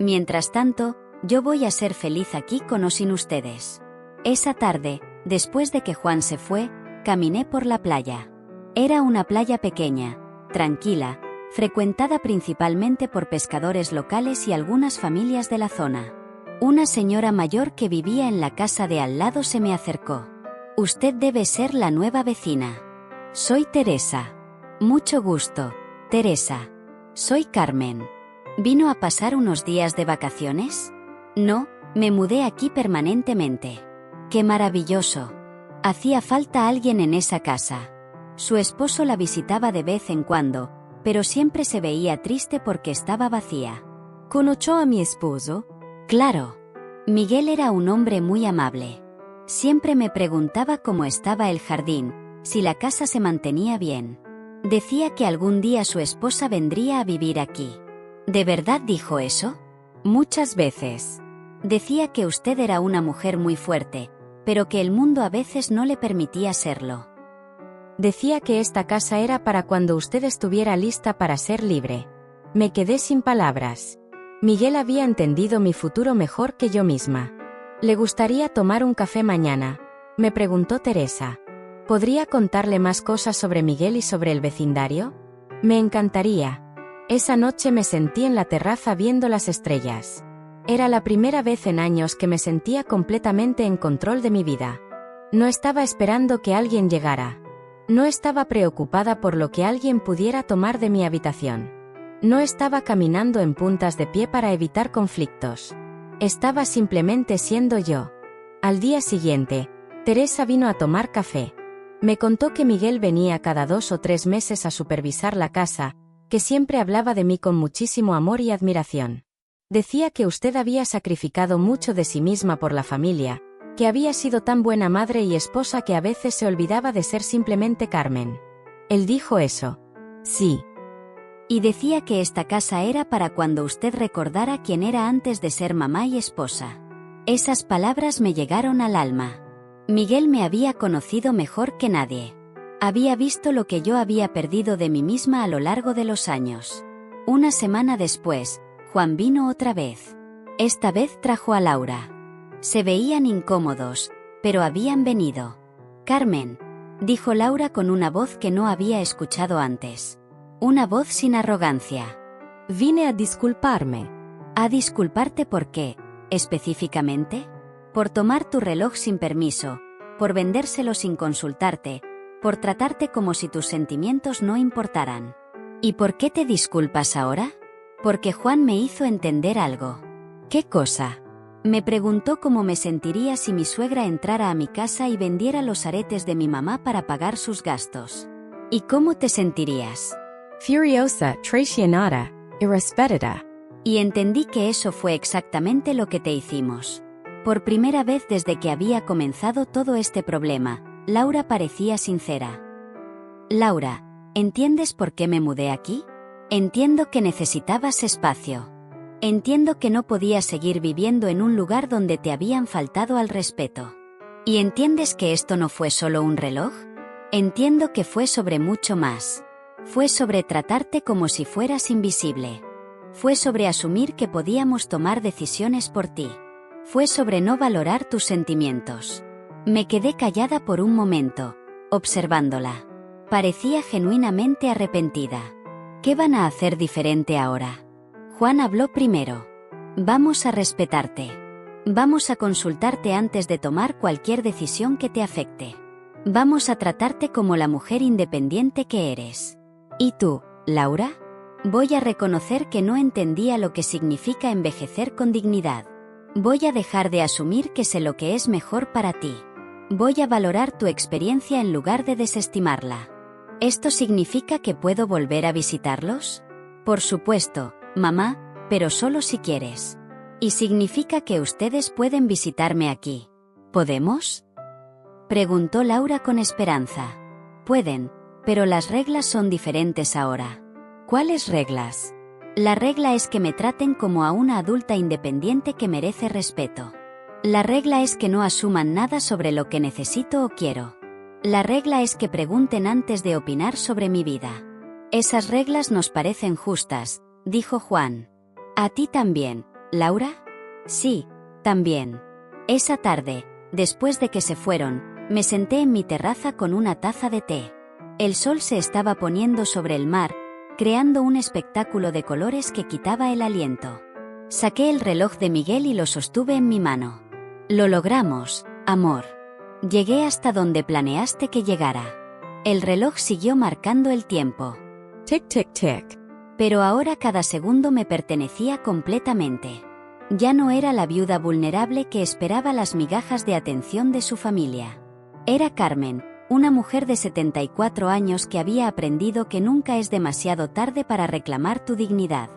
Speaker 2: Mientras tanto, yo voy a ser feliz aquí con o sin ustedes. Esa tarde, después de que Juan se fue, caminé por la playa. Era una playa pequeña, tranquila, frecuentada principalmente por pescadores locales y algunas familias de la zona. Una señora mayor que vivía en la casa de al lado se me acercó. Usted debe ser la nueva vecina. Soy Teresa. Mucho gusto, Teresa. Soy Carmen. ¿Vino a pasar unos días de vacaciones? No, me mudé aquí permanentemente. ¡Qué maravilloso! Hacía falta alguien en esa casa. Su esposo la visitaba de vez en cuando, pero siempre se veía triste porque estaba vacía. ¿Conoció a mi esposo? Claro. Miguel era un hombre muy amable. Siempre me preguntaba cómo estaba el jardín, si la casa se mantenía bien. Decía que algún día su esposa vendría a vivir aquí. ¿De verdad dijo eso? Muchas veces. Decía que usted era una mujer muy fuerte, pero que el mundo a veces no le permitía serlo.
Speaker 1: Decía que esta casa era para cuando usted estuviera lista para ser libre. Me quedé sin palabras. Miguel había entendido mi futuro mejor que yo misma. ¿Le gustaría tomar un café mañana?, me preguntó Teresa. ¿Podría contarle más cosas sobre Miguel y sobre el vecindario? Me encantaría. Esa noche me sentí en la terraza viendo las estrellas. Era la primera vez en años que me sentía completamente en control de mi vida. No estaba esperando que alguien llegara. No estaba preocupada por lo que alguien pudiera tomar de mi habitación. No estaba caminando en puntas de pie para evitar conflictos. Estaba simplemente siendo yo. Al día siguiente, Teresa vino a tomar café. Me contó que Miguel venía cada 2 o 3 meses a supervisar la casa, que siempre hablaba de mí con muchísimo amor y admiración. Decía que usted había sacrificado mucho de sí misma por la familia, que había sido tan buena madre y esposa que a veces se olvidaba de ser simplemente Carmen. Él dijo eso. Sí.
Speaker 2: Y decía que esta casa era para cuando usted recordara quién era antes de ser mamá y esposa. Esas palabras me llegaron al alma. Miguel me había conocido mejor que nadie. Había visto lo que yo había perdido de mí misma a lo largo de los años. Una semana después, Juan vino otra vez. Esta vez trajo a Laura. Se veían incómodos, pero habían venido. Carmen, dijo Laura con una voz que no había escuchado antes. Una voz sin arrogancia.
Speaker 1: Vine a disculparme.
Speaker 2: ¿A disculparte por qué, específicamente? Por tomar tu reloj sin permiso, por vendérselo sin consultarte, por tratarte como si tus sentimientos no importaran. ¿Y por qué te disculpas ahora? Porque Juan me hizo entender algo. ¿Qué cosa? Me preguntó cómo me sentiría si mi suegra entrara a mi casa y vendiera los aretes de mi mamá para pagar sus gastos. ¿Y cómo te sentirías?
Speaker 1: Furiosa, traicionada, irrespetada.
Speaker 2: Y entendí que eso fue exactamente lo que te hicimos. Por primera vez desde que había comenzado todo este problema, Laura parecía sincera. Laura, ¿entiendes por qué me mudé aquí? Entiendo que necesitabas espacio. Entiendo que no podías seguir viviendo en un lugar donde te habían faltado al respeto. ¿Y entiendes que esto no fue solo un reloj? Entiendo que fue sobre mucho más. Fue sobre tratarte como si fueras invisible. Fue sobre asumir que podíamos tomar decisiones por ti. Fue sobre no valorar tus sentimientos. Me quedé callada por un momento, observándola. Parecía genuinamente arrepentida. ¿Qué van a hacer diferente ahora? Juan habló primero. Vamos a respetarte. Vamos a consultarte antes de tomar cualquier decisión que te afecte. Vamos a tratarte como la mujer independiente que eres. ¿Y tú, Laura? Voy a reconocer que no entendía lo que significa envejecer con dignidad. Voy a dejar de asumir que sé lo que es mejor para ti. Voy a valorar tu experiencia en lugar de desestimarla. ¿Esto significa que puedo volver a visitarlos? Por supuesto, mamá, pero solo si quieres. ¿Y significa que ustedes pueden visitarme aquí? ¿Podemos? Preguntó Laura con esperanza. Pueden, pero las reglas son diferentes ahora. ¿Cuáles reglas? La regla es que me traten como a una adulta independiente que merece respeto. La regla es que no asuman nada sobre lo que necesito o quiero. La regla es que pregunten antes de opinar sobre mi vida. Esas reglas nos parecen justas, dijo Juan. ¿A ti también, Laura? Sí, también. Esa tarde, después de que se fueron, me senté en mi terraza con una taza de té. El sol se estaba poniendo sobre el mar, creando un espectáculo de colores que quitaba el aliento. Saqué el reloj de Miguel y lo sostuve en mi mano. Lo logramos, amor. Llegué hasta donde planeaste que llegara. El reloj siguió marcando el tiempo.
Speaker 1: Tic, tic, tic.
Speaker 2: Pero ahora cada segundo me pertenecía completamente. Ya no era la viuda vulnerable que esperaba las migajas de atención de su familia. Era Carmen, una mujer de 74 años que había aprendido que nunca es demasiado tarde para reclamar tu dignidad.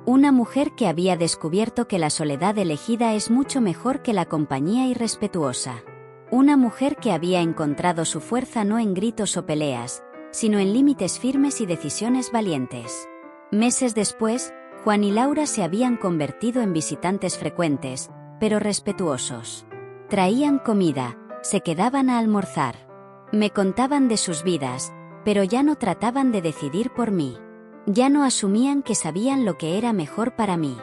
Speaker 2: Una mujer que había descubierto que la soledad elegida es mucho mejor que la compañía irrespetuosa. Una mujer que había encontrado su fuerza no en gritos o peleas, sino en límites firmes y decisiones valientes. Meses después, Juan y Laura se habían convertido en visitantes frecuentes, pero respetuosos. Traían comida, se quedaban a almorzar. Me contaban de sus vidas, pero ya no trataban de decidir por mí. Ya no asumían que sabían lo que era mejor para mí.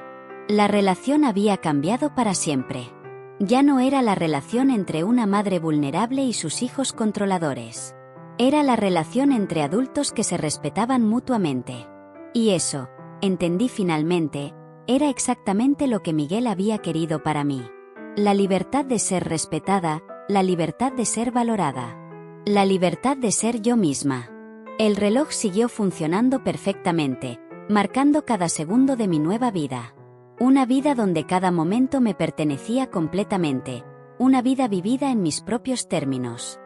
Speaker 2: La relación había cambiado para siempre. Ya no era la relación entre una madre vulnerable y sus hijos controladores. Era la relación entre adultos que se respetaban mutuamente. Y eso, entendí finalmente, era exactamente lo que Miguel había querido para mí. La libertad de ser respetada, la libertad de ser valorada. La libertad de ser yo misma. El reloj siguió funcionando perfectamente, marcando cada segundo de mi nueva vida. Una vida donde cada momento me pertenecía completamente, una vida vivida en mis propios términos.